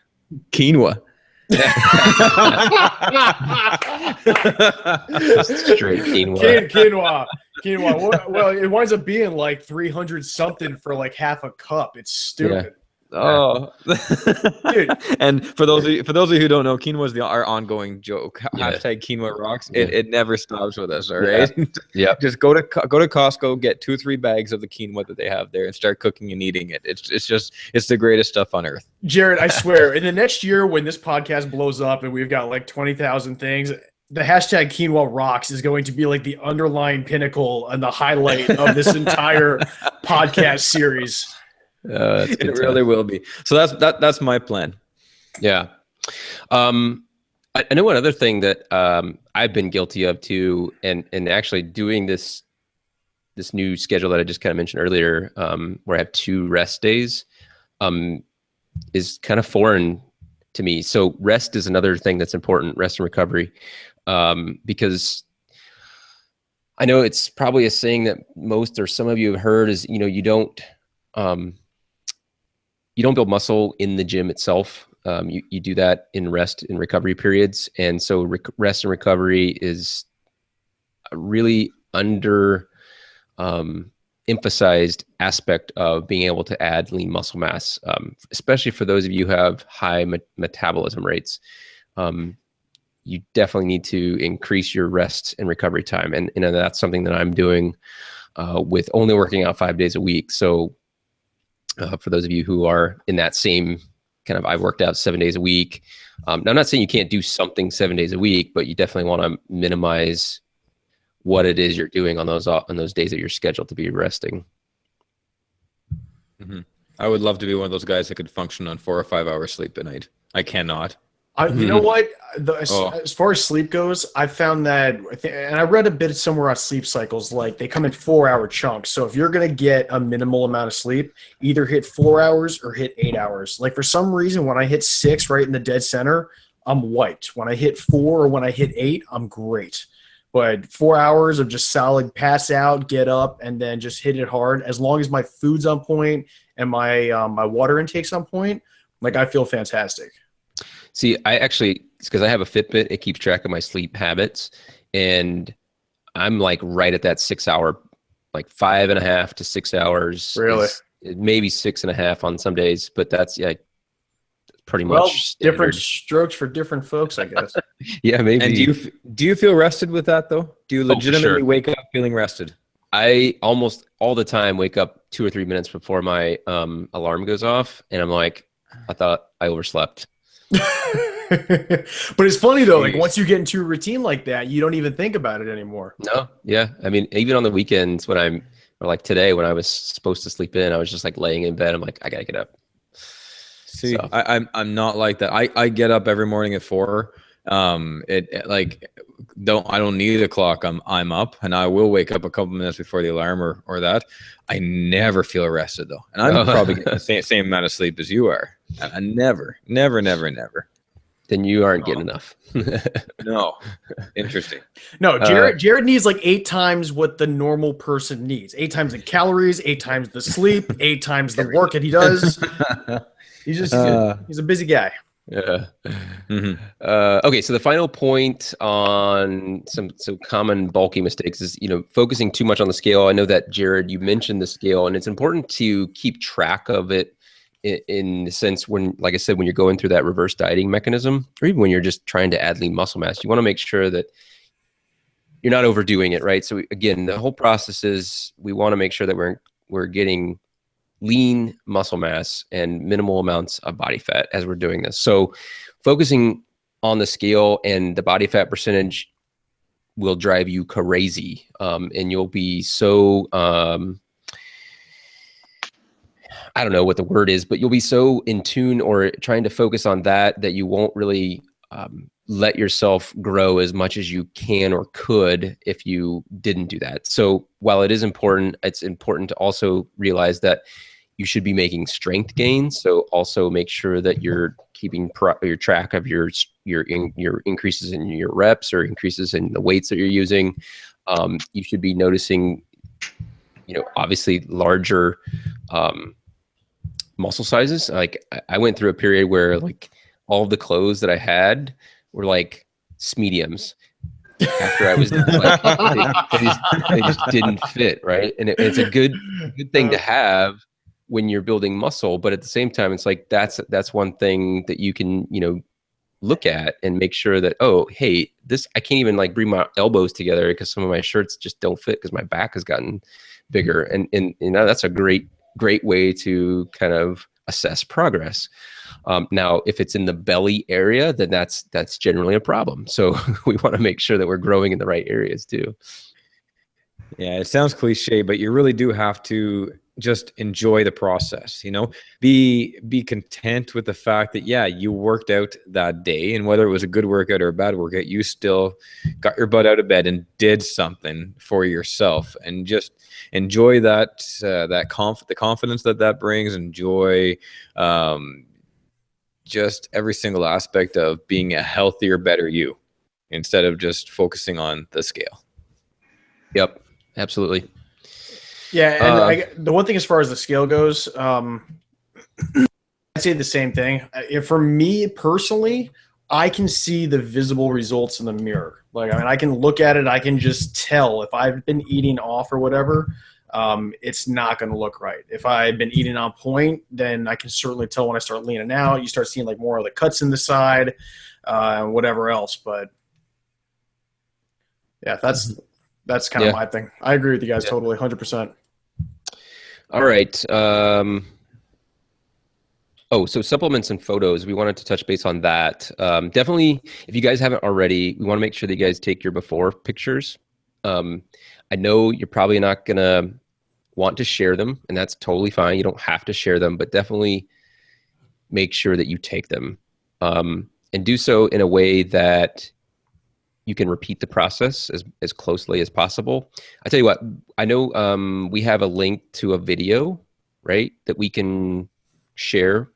Quinoa. Straight quinoa. Quinoa. Well, it winds up being like 300 something for like half a cup. It's stupid. Yeah. Oh, dude! And for those of you who don't know, quinoa is our ongoing joke. Yeah. Hashtag quinoa rocks. It never stops with us. All right. Yeah. Just go to Costco, get 2-3 bags of the quinoa that they have there, and start cooking and eating it. It's the greatest stuff on earth. Jared, I swear, in the next year when this podcast blows up and we've got like 20,000 things, the hashtag quinoa rocks is going to be like the underlying pinnacle and the highlight of this entire podcast series. It really will be. So that's my plan. Yeah. I know one other thing that I've been guilty of too, and actually doing this new schedule that I just kind of mentioned earlier, where I have 2 rest days, is kind of foreign to me. So rest is another thing that's important, rest and recovery, because I know it's probably a saying that most or some of you have heard is, you don't build muscle in the gym itself. You do that in rest and recovery periods. And so rest and recovery is a really under emphasized aspect of being able to add lean muscle mass, especially for those of you who have high metabolism rates. You definitely need to increase your rest and recovery time. And that's something that I'm doing with only working out 5 days a week. So for those of you who are in that same kind of, I've worked out 7 days a week. Now, I'm not saying you can't do something 7 days a week, but you definitely want to minimize what it is you're doing on those days that you're scheduled to be resting. Mm-hmm. I would love to be one of those guys that could function on 4 or 5 hours sleep a night. I cannot. You know what? As far as sleep goes, I found that, and I read a bit somewhere on sleep cycles, like they come in 4-hour chunks. So if you're going to get a minimal amount of sleep, either hit 4 hours or hit 8 hours. Like for some reason, when I hit 6 right in the dead center, I'm wiped. When I hit 4 or when I hit 8, I'm great. But 4 hours of just solid pass out, get up, and then just hit it hard. As long as my food's on point and my my water intake's on point, like I feel fantastic. See, I actually, because I have a Fitbit, it keeps track of my sleep habits, and I'm like right at that 6 hour, like 5.5 to 6 hours. Really? Maybe 6.5 on some days, but that's pretty much standard. Different strokes for different folks, I guess. Yeah, maybe. And do you feel rested with that though? Do you legitimately wake up feeling rested? I almost all the time wake up 2 or 3 minutes before my alarm goes off, and I'm like, I thought I overslept. But it's funny though, like once you get into a routine like that, you don't even think about it anymore. No, yeah. I mean, even on the weekends when I'm Or like today when I was supposed to sleep in, I was just like laying in bed. I'm like, I gotta get up. See, So. I'm not like that. I get up every morning at 4. I don't need a clock. I'm up, and I will wake up a couple minutes before the alarm or that. I never feel rested though, and I'm probably getting the same amount of sleep as you are. I never. Then you aren't getting enough. No. Interesting. No, Jared needs like 8 times what the normal person needs. 8 times the calories, 8 times the sleep, 8 times the work that he does. He's a busy guy. Yeah. Okay, so the final point on some common bulky mistakes is, focusing too much on the scale. I know that, Jared, you mentioned the scale, and it's important to keep track of it in the sense when, like I said, when you're going through that reverse dieting mechanism, or even when you're just trying to add lean muscle mass, you want to make sure that you're not overdoing it, right? So again, the whole process is we want to make sure that we're getting lean muscle mass and minimal amounts of body fat as we're doing this. So focusing on the scale and the body fat percentage will drive you crazy. And you'll be so, I don't know what the word is, but you'll be so in tune or trying to focus on that you won't really let yourself grow as much as you can or could if you didn't do that. So while it is important, it's important to also realize that you should be making strength gains. So also make sure that you're keeping your track of your increases in your reps or increases in the weights that you're using. You should be noticing, obviously larger muscle sizes. Like I went through a period where like all of the clothes that I had were like mediums. After I was like, they just didn't fit, right? And it's a good thing to have when you're building muscle, but at the same time, it's like that's one thing that you can look at and make sure that, oh, hey, this I can't even like bring my elbows together because some of my shirts just don't fit because my back has gotten bigger, and that's a great way to kind of assess progress. Now, if it's in the belly area, then that's generally a problem. So we want to make sure that we're growing in the right areas too. Yeah, it sounds cliche, but you really do have to just enjoy the process, be content with the fact that, yeah, you worked out that day, and whether it was a good workout or a bad workout, you still got your butt out of bed and did something for yourself, and just enjoy the confidence that brings. Enjoy just every single aspect of being a healthier, better you, instead of just focusing on the scale. Yep, absolutely. Yeah, and the one thing as far as the scale goes, I'd say the same thing. For me personally, I can see the visible results in the mirror. Like, I can look at it. I can just tell if I've been eating off or whatever. It's not going to look right. If I've been eating on point, then I can certainly tell when I start leaning out. You start seeing like more of the cuts in the side, and whatever else. But yeah, that's kind of my thing. I agree with you guys totally, 100%. All right. So supplements and photos, we wanted to touch base on that. Definitely, if you guys haven't already, we want to make sure that you guys take your before pictures. I know you're probably not going to want to share them, and that's totally fine. You don't have to share them, but definitely make sure that you take them, and do so in a way that you can repeat the process as closely as possible. I tell you what, I know we have a link to a video, right, that we can share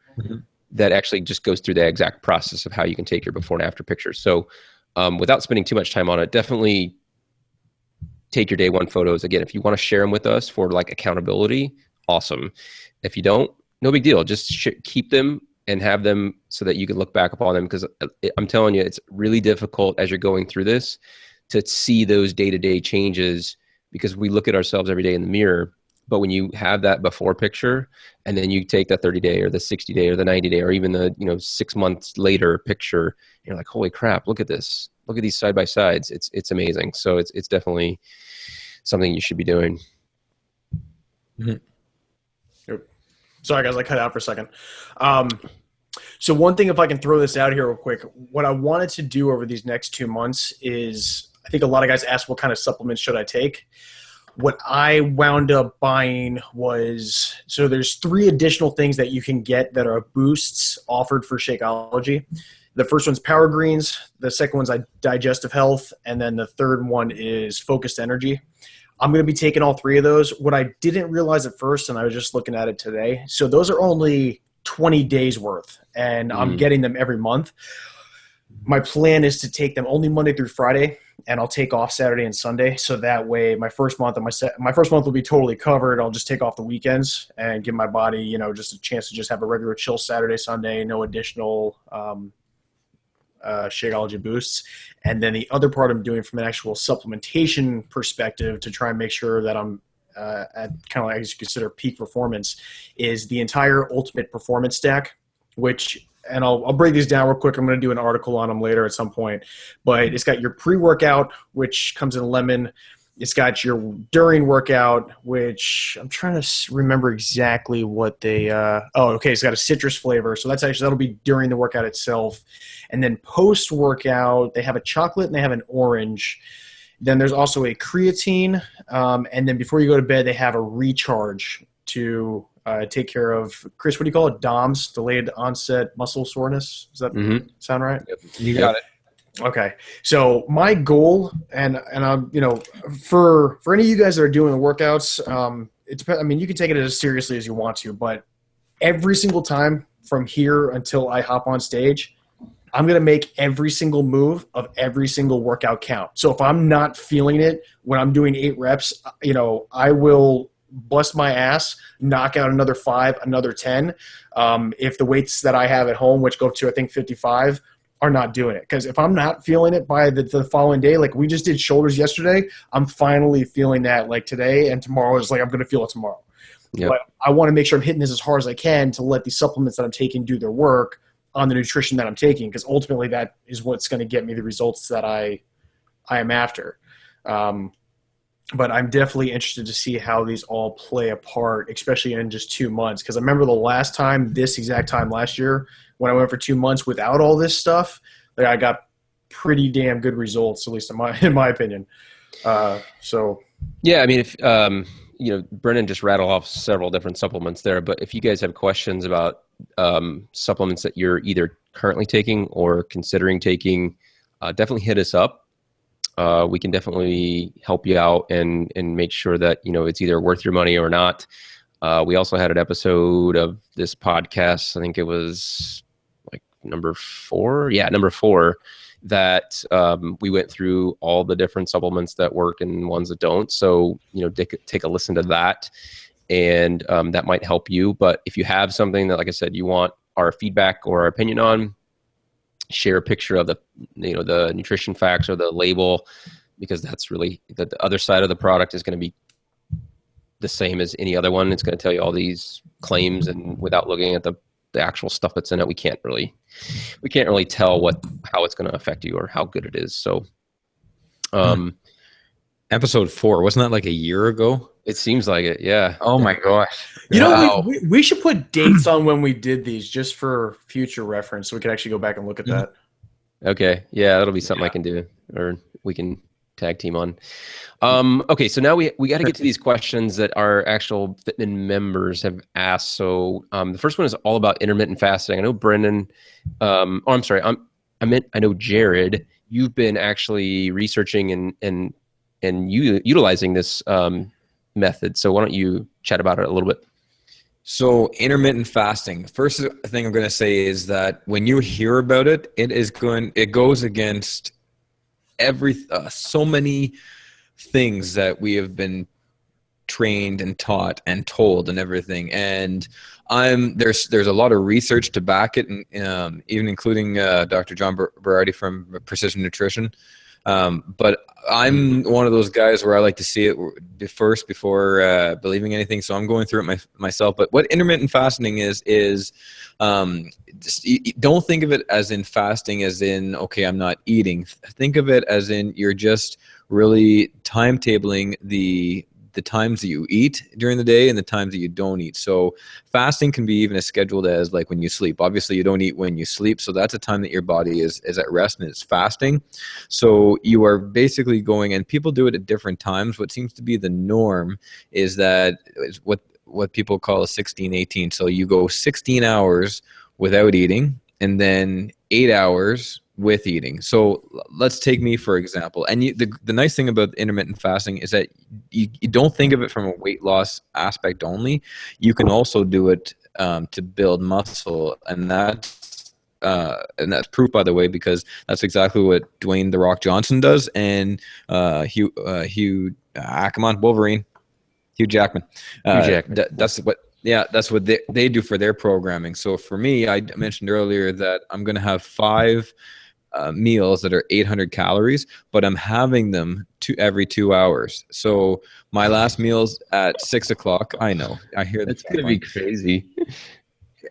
that actually just goes through the exact process of how you can take your before and after pictures. So without spending too much time on it, definitely take your day one photos. Again, if you want to share them with us for like accountability, awesome. If you don't, no big deal. Just keep them and have them so that you can look back upon them, because I'm telling you, it's really difficult as you're going through this to see those day-to-day changes, because we look at ourselves every day in the mirror. But when you have that before picture, and then you take the 30-day or the 60-day or the 90-day or even the 6 months later picture, you're like, holy crap, look at this. Look at these side by sides. It's amazing. So it's definitely something you should be doing. Mm-hmm. Sorry, guys, I cut out for a second. So one thing, if I can throw this out here real quick, what I wanted to do over these next 2 months is, I think a lot of guys ask what kind of supplements should I take. What I wound up buying was, so there's 3 additional things that you can get that are boosts offered for Shakeology. The first one's Power Greens, the second one's Digestive Health, and then the third one is Focused Energy. I'm going to be taking all 3 of those. What I didn't realize at first, and I was just looking at it today, so those are only 20 days worth, and I'm getting them every month. My plan is to take them only Monday through Friday, and I'll take off Saturday and Sunday. So that way my first month will be totally covered. I'll just take off the weekends and give my body, you know, just a chance to just have a regular chill Saturday, Sunday, no additional Shakeology boosts. And then the other part I'm doing from an actual supplementation perspective to try and make sure that I'm at kind of like as you consider peak performance is the entire Ultimate Performance Stack, which, and I'll break these down real quick. I'm going to do an article on them later at some point, but it's got your pre-workout, which comes in lemon. It's got your during workout, which I'm trying to remember exactly what they, it's got a citrus flavor. So that'll be during the workout itself. And then post-workout, they have a chocolate and they have an orange. Then there's also a creatine. And then before you go to bed, they have a recharge to take care of, Chris, what do you call it? DOMS, delayed onset muscle soreness. Does that sound right? Yep. You got it. Okay. So my goal, and I'm, you know, for any of you guys that are doing the workouts, it depends. I mean, you can take it as seriously as you want to, but every single time from here until I hop on stage, I'm going to make every single move of every single workout count. So if I'm not feeling it when I'm doing 8 reps, you know, I will bust my ass, knock out another 5, another 10. If the weights that I have at home, which go up to, I think, 55, are not doing it. Because if I'm not feeling it by the following day, like we just did shoulders yesterday, I'm finally feeling that like today, and tomorrow is like I'm going to feel it tomorrow. Yep. But I want to make sure I'm hitting this as hard as I can to let the supplements that I'm taking do their work on the nutrition that I'm taking, because ultimately that is what's going to get me the results that I am after. But I'm definitely interested to see how these all play a part, especially in just 2 months. Because I remember the last time, this exact time last year, when I went for 2 months without all this stuff, like I got pretty damn good results, at least in my opinion. So yeah, I mean, if you know, Brennan just rattled off several different supplements there, but if you guys have questions about supplements that you're either currently taking or considering taking, definitely hit us up. We can definitely help you out and make sure that, you know, it's either worth your money or not. We also had an episode of this podcast, I think it was like number 4, that we went through all the different supplements that work and ones that don't. So, you know, take a listen to that, and that might help you. But if you have something that, like I said, you want our feedback or our opinion on, share a picture of the, you know, the nutrition facts or the label, because that's really the other side of the product is going to be the same as any other one. It's going to tell you all these claims, and without looking at the actual stuff that's in it, we can't really tell how it's going to affect you or how good it is. So, episode 4, wasn't that like a year ago? It seems like it. Yeah. Oh my gosh. You know, we should put dates on when we did these just for future reference, so we can actually go back and look at that. Okay. Yeah, that'll be something I can do, or we can tag team on. Okay, so now we got to get to these questions that our actual Fitman members have asked. So the first one is all about intermittent fasting. I know Brendan. I know Jared. You've been actually researching and utilizing this method. So why don't you chat about it a little bit? So intermittent fasting. The first thing I'm going to say is that when you hear about it, it goes against so many things that we have been trained and taught and told and everything. And there's a lot of research to back it, and even including Dr. John Berardi from Precision Nutrition. But I'm one of those guys where I like to see it first before believing anything. So I'm going through it myself. But what intermittent fasting is don't think of it as in fasting as in, okay, I'm not eating. Think of it as in you're just really timetabling the the times that you eat during the day and the times that you don't eat. So fasting can be even as scheduled as like when you sleep. Obviously, you don't eat when you sleep, so that's a time that your body is at rest and it's fasting. So you are basically going, and people do it at different times. What seems to be the norm is that is what people call a 16-18. So you go 16 hours without eating, and then 8 hours with eating. So let's take me for example. And the nice thing about intermittent fasting is that you don't think of it from a weight loss aspect only. You can also do it to build muscle, and that's proof, by the way, because that's exactly what Dwayne "The Rock" Johnson does, and Hugh come on, Wolverine, Hugh Jackman. Hugh Jackman. That's what they do for their programming. So for me, I mentioned earlier that I'm going to have 5 meals that are 800 calories, but I'm having them every 2 hours. So my last meal's at 6 o'clock. I know, I hear that's going to be crazy.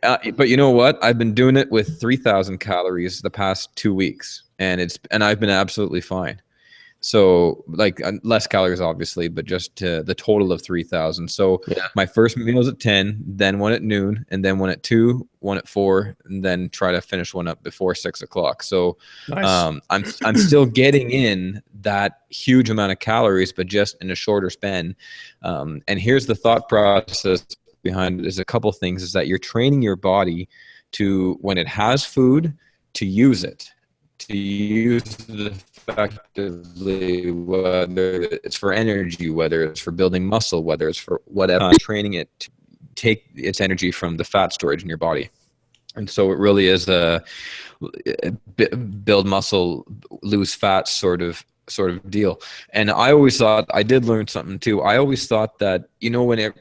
But you know what? I've been doing it with 3,000 calories the past 2 weeks, and I've been absolutely fine. So like less calories, obviously, but just the total of 3,000. So my first meal is at 10, then one at noon, and then one at 2, one at 4, and then try to finish one up before 6 o'clock. So Nice. I'm still getting in that huge amount of calories, but just in a shorter span. And here's the thought process behind it: is a couple things. Is that you're training your body to, when it has food, to use it. To use it effectively, whether it's for energy, whether it's for building muscle, whether it's for whatever, training it to take its energy from the fat storage in your body. And so it really is a build muscle, lose fat sort of deal. And I always thought, I did learn something too. I always thought that, whenever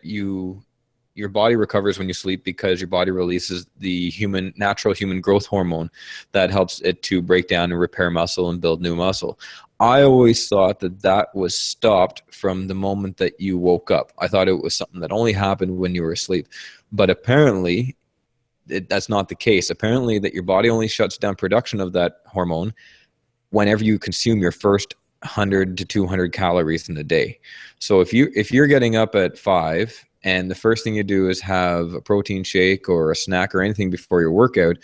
your body recovers when you sleep, because your body releases the natural human growth hormone that helps it to break down and repair muscle and build new muscle. I always thought that was stopped from the moment that you woke up. I thought it was something that only happened when you were asleep. But apparently, that's not the case. Apparently, that your body only shuts down production of that hormone whenever you consume your first 100 to 200 calories in the day. So if you're getting up at 5 and the first thing you do is have a protein shake or a snack or anything before your workout,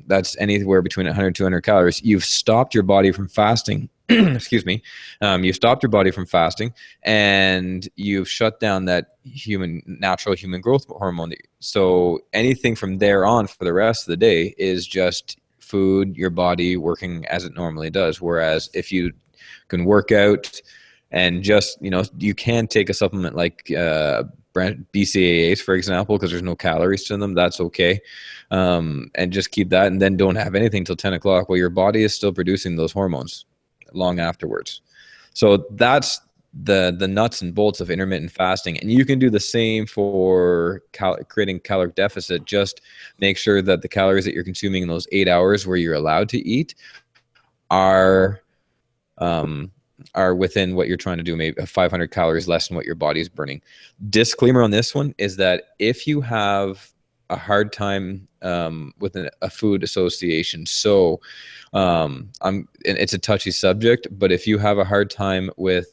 that's anywhere between 100 and 200 calories. You've stopped your body from fasting. Excuse me. You've stopped your body from fasting, and you've shut down that natural human growth hormone. So anything from there on for the rest of the day is just food, your body working as it normally does. Whereas if you can work out, and just, you can take a supplement like BCAAs, for example, because there's no calories to them. That's okay. And just keep that, and then don't have anything till 10 o'clock. Well, your body is still producing those hormones long afterwards. So that's the nuts and bolts of intermittent fasting. And you can do the same for creating caloric deficit. Just make sure that the calories that you're consuming in those 8 hours where you're allowed to eat are within what you're trying to do, maybe 500 calories less than what your body is burning. Disclaimer on this one is that if you have a hard time with a food association, so and it's a touchy subject, but if you have a hard time with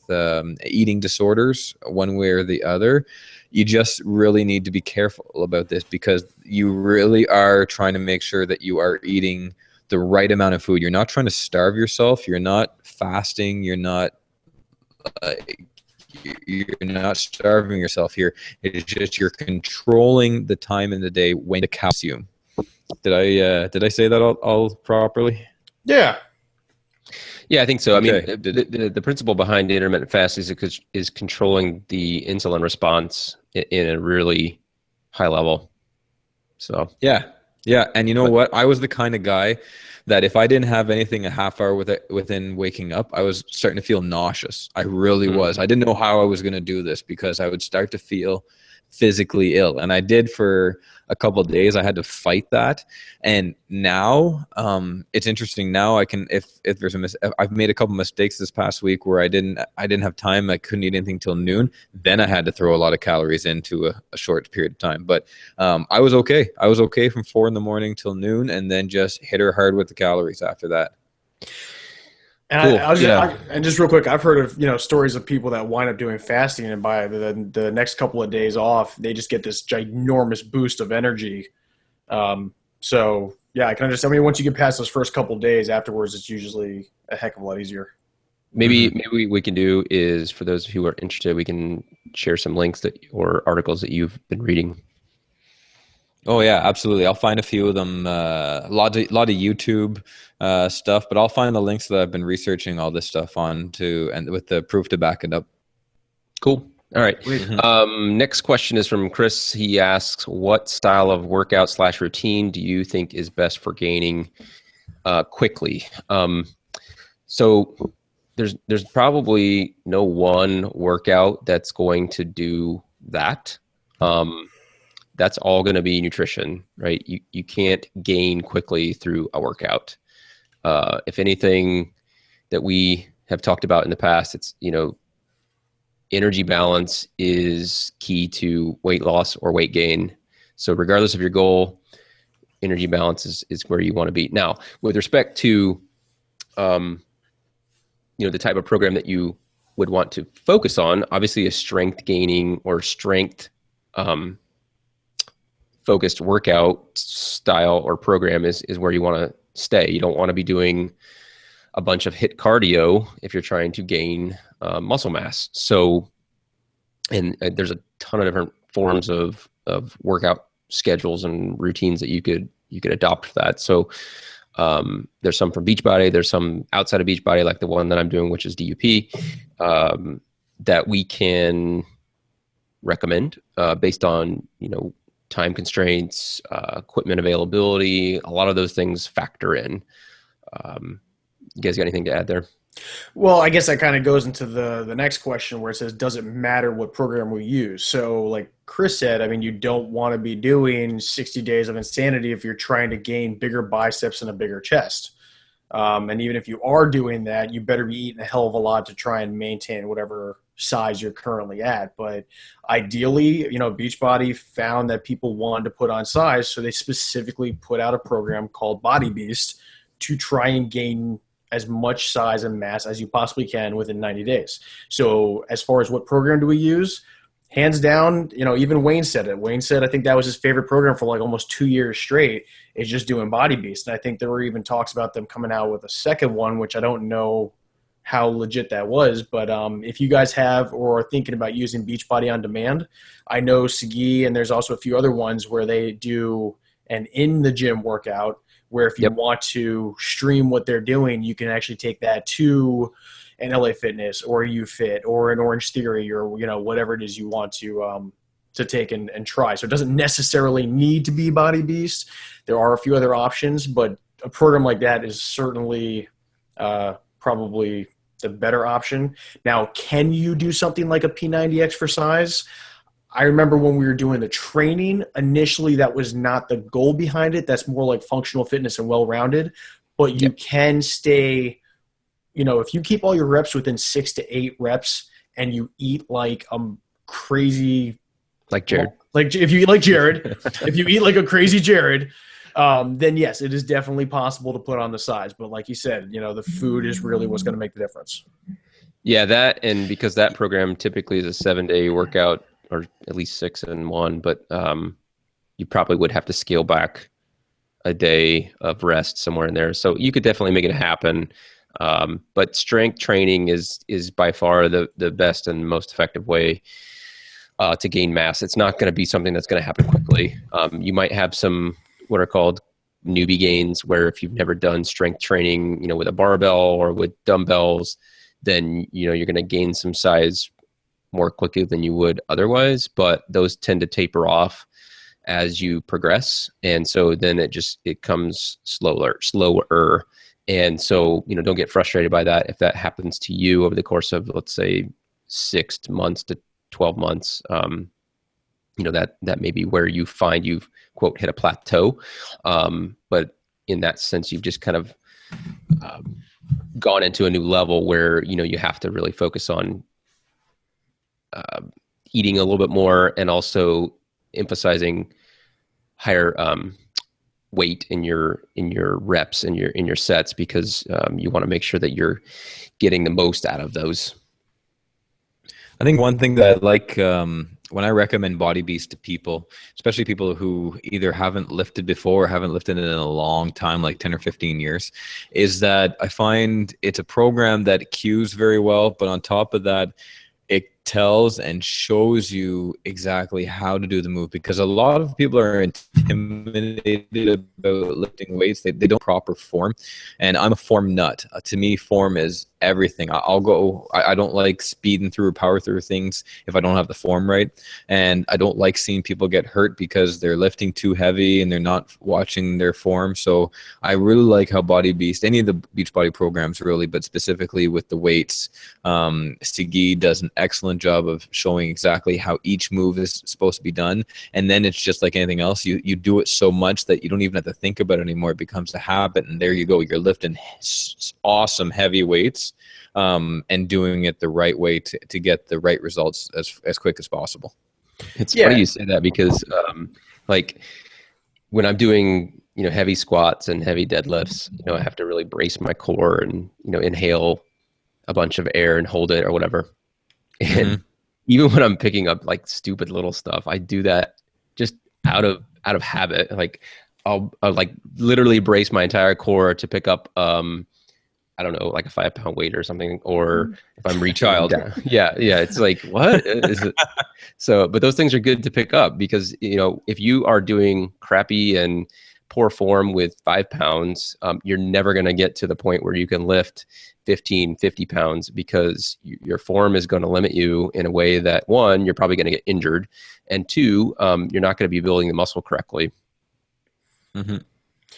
eating disorders one way or the other, you just really need to be careful about this, because you really are trying to make sure that you are eating the right amount of food. You're not trying to starve yourself. You're not fasting. You're not starving yourself here. It's just you're controlling the time in the day when to consume. Did I say that all properly? Yeah. Yeah, I think so. Okay. I mean, the principle behind intermittent fasting is controlling the insulin response in a really high level. So yeah, and you know what? I was the kind of guy that if I didn't have anything a half hour within waking up, I was starting to feel nauseous. I really was. I didn't know how I was going to do this, because I would start to feel physically ill, and I did for a couple of days. I had to fight that, and now it's interesting. Now I can, if there's I've made a couple mistakes this past week where I didn't have time. I couldn't eat anything till noon. Then I had to throw a lot of calories into a short period of time. But I was okay. I was okay from 4 in the morning till noon, and then just hit her hard with the calories after that. And Cool. I was Yeah. and just real quick, I've heard of stories of people that wind up doing fasting, and by the next couple of days off, they just get this ginormous boost of energy. So yeah, I can understand. I mean, once you get past those first couple of days, afterwards, it's usually a heck of a lot easier. Maybe we can do is, for those who are interested, we can share some links or articles that you've been reading. Oh yeah, absolutely. I'll find a few of them. A lot of YouTube stuff, but I'll find the links that I've been researching all this stuff on too, and with the proof to back it up. Cool. All right. Next question is from Chris. He asks, what style of workout / routine do you think is best for gaining quickly? So there's probably no one workout that's going to do that. That's all going to be nutrition, right? You can't gain quickly through a workout. If anything that we have talked about in the past, it's, energy balance is key to weight loss or weight gain. So regardless of your goal, energy balance is where you want to be. Now, with respect to, the type of program that you would want to focus on, obviously a strength gaining or strength, focused workout style or program is where you want to stay. You don't want to be doing a bunch of HIIT cardio if you're trying to gain muscle mass. So, and there's a ton of different forms of workout schedules and routines that you could adopt for that. So there's some from Beachbody, there's some outside of Beachbody, like the one that I'm doing, which is DUP, that we can recommend based on, time constraints, equipment availability. A lot of those things factor in. You guys got anything to add there? Well, I guess that kind of goes into the next question where it says, does it matter what program we use? So like Chris said, I mean, you don't want to be doing 60 days of insanity if you're trying to gain bigger biceps and a bigger chest. And even if you are doing that, you better be eating a hell of a lot to try and maintain whatever size you're currently at. But ideally, Beachbody found that people wanted to put on size, so they specifically put out a program called Body Beast to try and gain as much size and mass as you possibly can within 90 days. So as far as what program do we use, hands down, even Wayne said it. Wayne said, I think that was his favorite program for like almost 2 years straight, is just doing Body Beast. And I think there were even talks about them coming out with a second one, which I don't know how legit that was. But if you guys have or are thinking about using Beachbody on demand, I know Sagi, and there's also a few other ones where they do an in the gym workout, where if you want to stream what they're doing, you can actually take that to an LA Fitness or a UFit or an Orange Theory or, whatever it is you want to take and try. So it doesn't necessarily need to be Body Beast. There are a few other options, but a program like that is certainly probably the better option. Now, can you do something like a P90X for size? I remember when we were doing the training, initially that was not the goal behind it. That's more like functional fitness and well-rounded. But you can stay, if you keep all your reps within 6 to 8 reps and you eat like crazy, like Jared. Like if you eat like Jared, if you eat like a crazy Jared, then yes, it is definitely possible to put on the size. But like you said, the food is really what's going to make the difference. Yeah, that, and because that program typically is a 7-day workout, or at least 6 in one, but you probably would have to scale back a day of rest somewhere in there. So you could definitely make it happen. But strength training is by far the best and most effective way to gain mass. It's not going to be something that's going to happen quickly. You might have some what are called newbie gains, where if you've never done strength training, with a barbell or with dumbbells, then you're going to gain some size more quickly than you would otherwise, but those tend to taper off as you progress. And so then it comes slower. And so, don't get frustrated by that. If that happens to you over the course of, let's say, 6 months to 12 months, that may be where you find you've, quote, hit a plateau. But in that sense, you've just kind of gone into a new level where, you have to really focus on eating a little bit more and also emphasizing higher weight in your reps and in your sets, because you want to make sure that you're getting the most out of those. I think one thing that I like when I recommend Body Beast to people, especially people who either haven't lifted before or haven't lifted in a long time, like 10 or 15 years, is that I find it's a program that cues very well, but on top of that, it tells and shows you exactly how to do the move, because a lot of people are intimidated about lifting weights. They don't proper form, and I'm a form nut. To me, form is everything. I don't like speeding through or power through things if I don't have the form right, and I don't like seeing people get hurt because they're lifting too heavy and they're not watching their form. So I really like how Body Beast, any of the Beachbody programs really, but specifically with the weights, Sigi does an excellent job of showing exactly how each move is supposed to be done. And then it's just like anything else. You do it so much that you don't even have to think about it anymore. It becomes a habit, and there you go. You're lifting awesome heavy weights and doing it the right way to get the right results as quick as possible. It's funny you say that, because like when I'm doing, heavy squats and heavy deadlifts, I have to really brace my core and, inhale a bunch of air and hold it or whatever. And even when I'm picking up like stupid little stuff, I do that just out of habit. Like I'll like literally brace my entire core to pick up, I don't know, like a 5-pound weight or something, or if I'm reaching down. Yeah. It's like, what is it? So, but those things are good to pick up, because, if you are doing crappy and poor form with 5 pounds, you're never going to get to the point where you can lift 15, 50 pounds, because your form is going to limit you in a way that, one, you're probably going to get injured, and two, you're not going to be building the muscle correctly.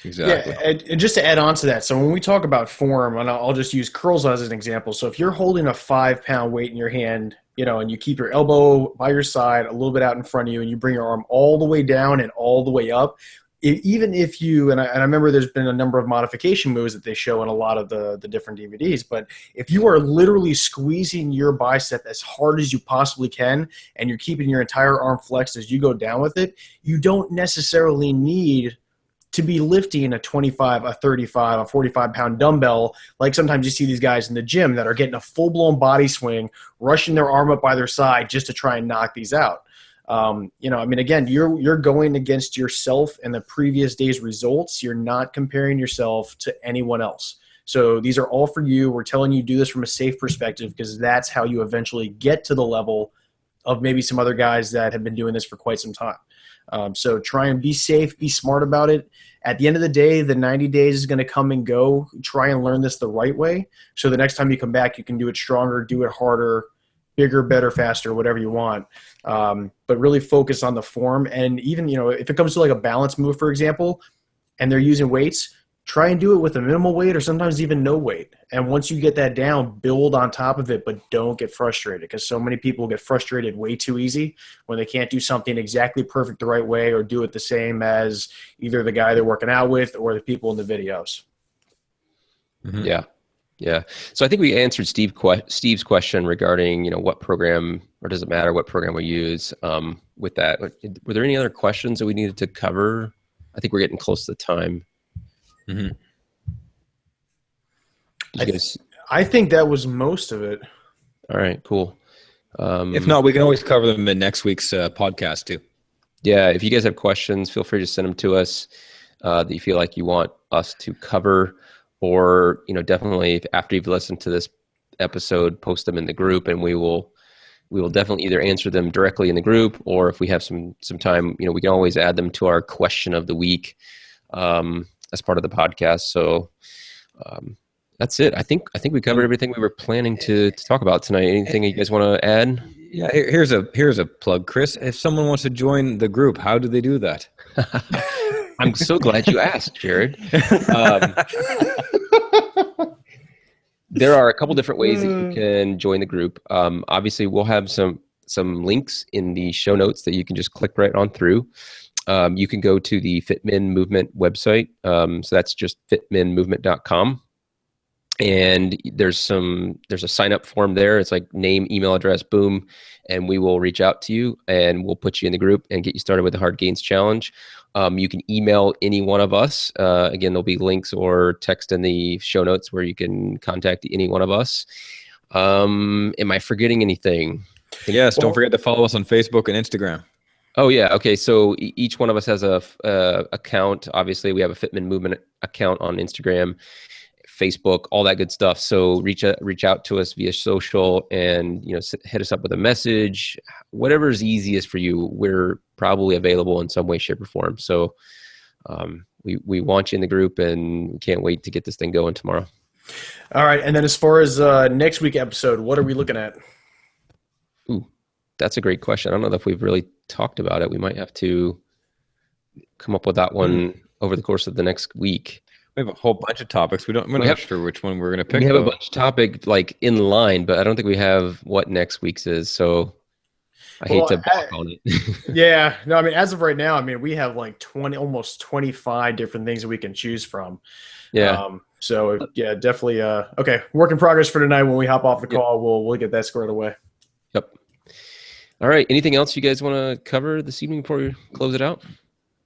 Exactly. Yeah, and just to add on to that, so when we talk about form, and I'll just use curls as an example. So if you're holding a 5-pound weight in your hand, and you keep your elbow by your side, a little bit out in front of you, and you bring your arm all the way down and all the way up, even if you, and I remember there's been a number of modification moves that they show in a lot of the different DVDs, but if you are literally squeezing your bicep as hard as you possibly can, and you're keeping your entire arm flexed as you go down with it, you don't necessarily need to be lifting a 25, a 35, a 45-pound dumbbell. Like sometimes you see these guys in the gym that are getting a full-blown body swing, rushing their arm up by their side just to try and knock these out. Again, you're going against yourself and the previous day's results. You're not comparing yourself to anyone else. So these are all for you. We're telling you do this from a safe perspective, because that's how you eventually get to the level of maybe some other guys that have been doing this for quite some time. So try and be safe, be smart about it. At the end of the day, the 90 days is going to come and go. Try and learn this the right way, so the next time you come back, you can do it stronger, do it harder, bigger, better, faster, whatever you want. But really focus on the form. And even, if it comes to like a balance move, for example, and they're using weights, try and do it with a minimal weight or sometimes even no weight. And once you get that down, build on top of it, but don't get frustrated, because so many people get frustrated way too easy when they can't do something exactly perfect the right way, or do it the same as either the guy they're working out with or the people in the videos. Yeah. So I think we answered Steve's question regarding, what program, or does it matter what program we use with that. Were there any other questions that we needed to cover? I think we're getting close to the time. I think that was most of it. All right, cool. If not, we can always cover them in next week's podcast too. Yeah, if you guys have questions, feel free to send them to us that you feel like you want us to cover, or definitely after you've listened to this episode, post them in the group, and we will definitely either answer them directly in the group, or if we have some time, we can always add them to our question of the week as part of the podcast. So that's it. I think we covered everything we were planning to talk about tonight. Anything you guys want to add? Yeah, here's a plug, Chris. If someone wants to join the group, how do they do that? I'm so glad you asked, Jared. There are a couple different ways that you can join the group. Obviously, we'll have some links in the show notes that you can just click right on through. You can go to the Fitmin Movement website. So that's just fitminmovement.com. And there's a sign up form there. It's like name, email address, boom, and we will reach out to you and we'll put you in the group and get you started with the Hard Gains Challenge. You can email any one of us. Again, there'll be links or text in the show notes where you can contact any one of us. Am I forgetting anything? Yes, don't forget to follow us on Facebook and Instagram. Oh yeah. Okay. So each one of us has a account. Obviously, we have a Fitman Movement account on Instagram, Facebook, all that good stuff. So reach out to us via social, and hit us up with a message. Whatever is easiest for you. We're probably available in some way, shape, or form. So we want you in the group, and we can't wait to get this thing going tomorrow. All right. And then as far as next week episode, what are we looking at? Ooh, that's a great question. I don't know if we've really talked about it. We might have to come up with that one over the course of the next week. We have a whole bunch of topics. We're not sure which one we're going to pick. We have a bunch of topics like in line, but I don't think we have what next week's is. So I hate to balk on it. Yeah. No, I mean, as of right now, I mean, we have like almost 25 different things that we can choose from. Yeah. So yeah, definitely. Okay. Work in progress for tonight. When we hop off the call, we'll get that squared away. Yep. All right. Anything else you guys want to cover this evening before we close it out?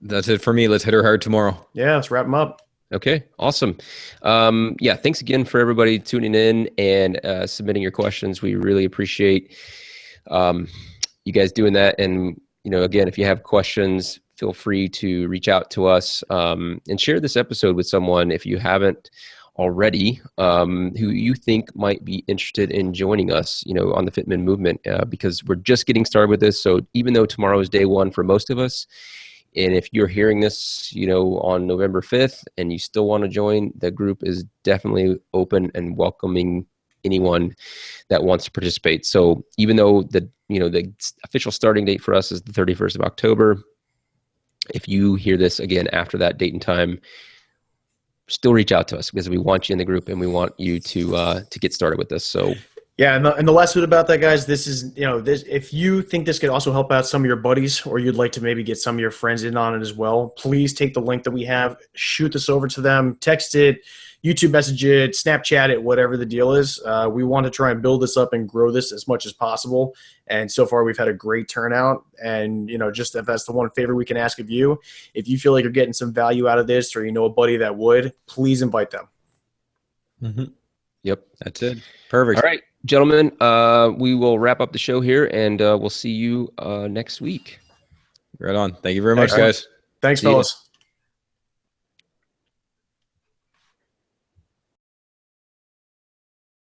That's it for me. Let's hit her hard tomorrow. Yeah. Let's wrap them up. Okay, awesome. Yeah, thanks again for everybody tuning in and submitting your questions. We really appreciate you guys doing that. And again, if you have questions, feel free to reach out to us and share this episode with someone if you haven't already, who you think might be interested in joining us, on the Fitman Movement, because we're just getting started with this. So even though tomorrow is day one for most of us, and if you're hearing this, on November 5th and you still want to join, the group is definitely open and welcoming anyone that wants to participate. So even though the official starting date for us is the 31st of October, if you hear this again after that date and time, still reach out to us because we want you in the group and we want you to get started with this. So yeah, and the last bit about that, guys, this is, if you think this could also help out some of your buddies, or you'd like to maybe get some of your friends in on it as well, please take the link that we have, shoot this over to them, text it, YouTube message it, Snapchat it, whatever the deal is. We want to try and build this up and grow this as much as possible. And so far, we've had a great turnout. And, just if that's the one favor we can ask of you, if you feel like you're getting some value out of this, or a buddy that would, please invite them. Mm-hmm. Yep. That's it. Perfect. All right, gentlemen, we will wrap up the show here, and we'll see you next week. Right on. Thank you very much, guys. Thanks, fellas.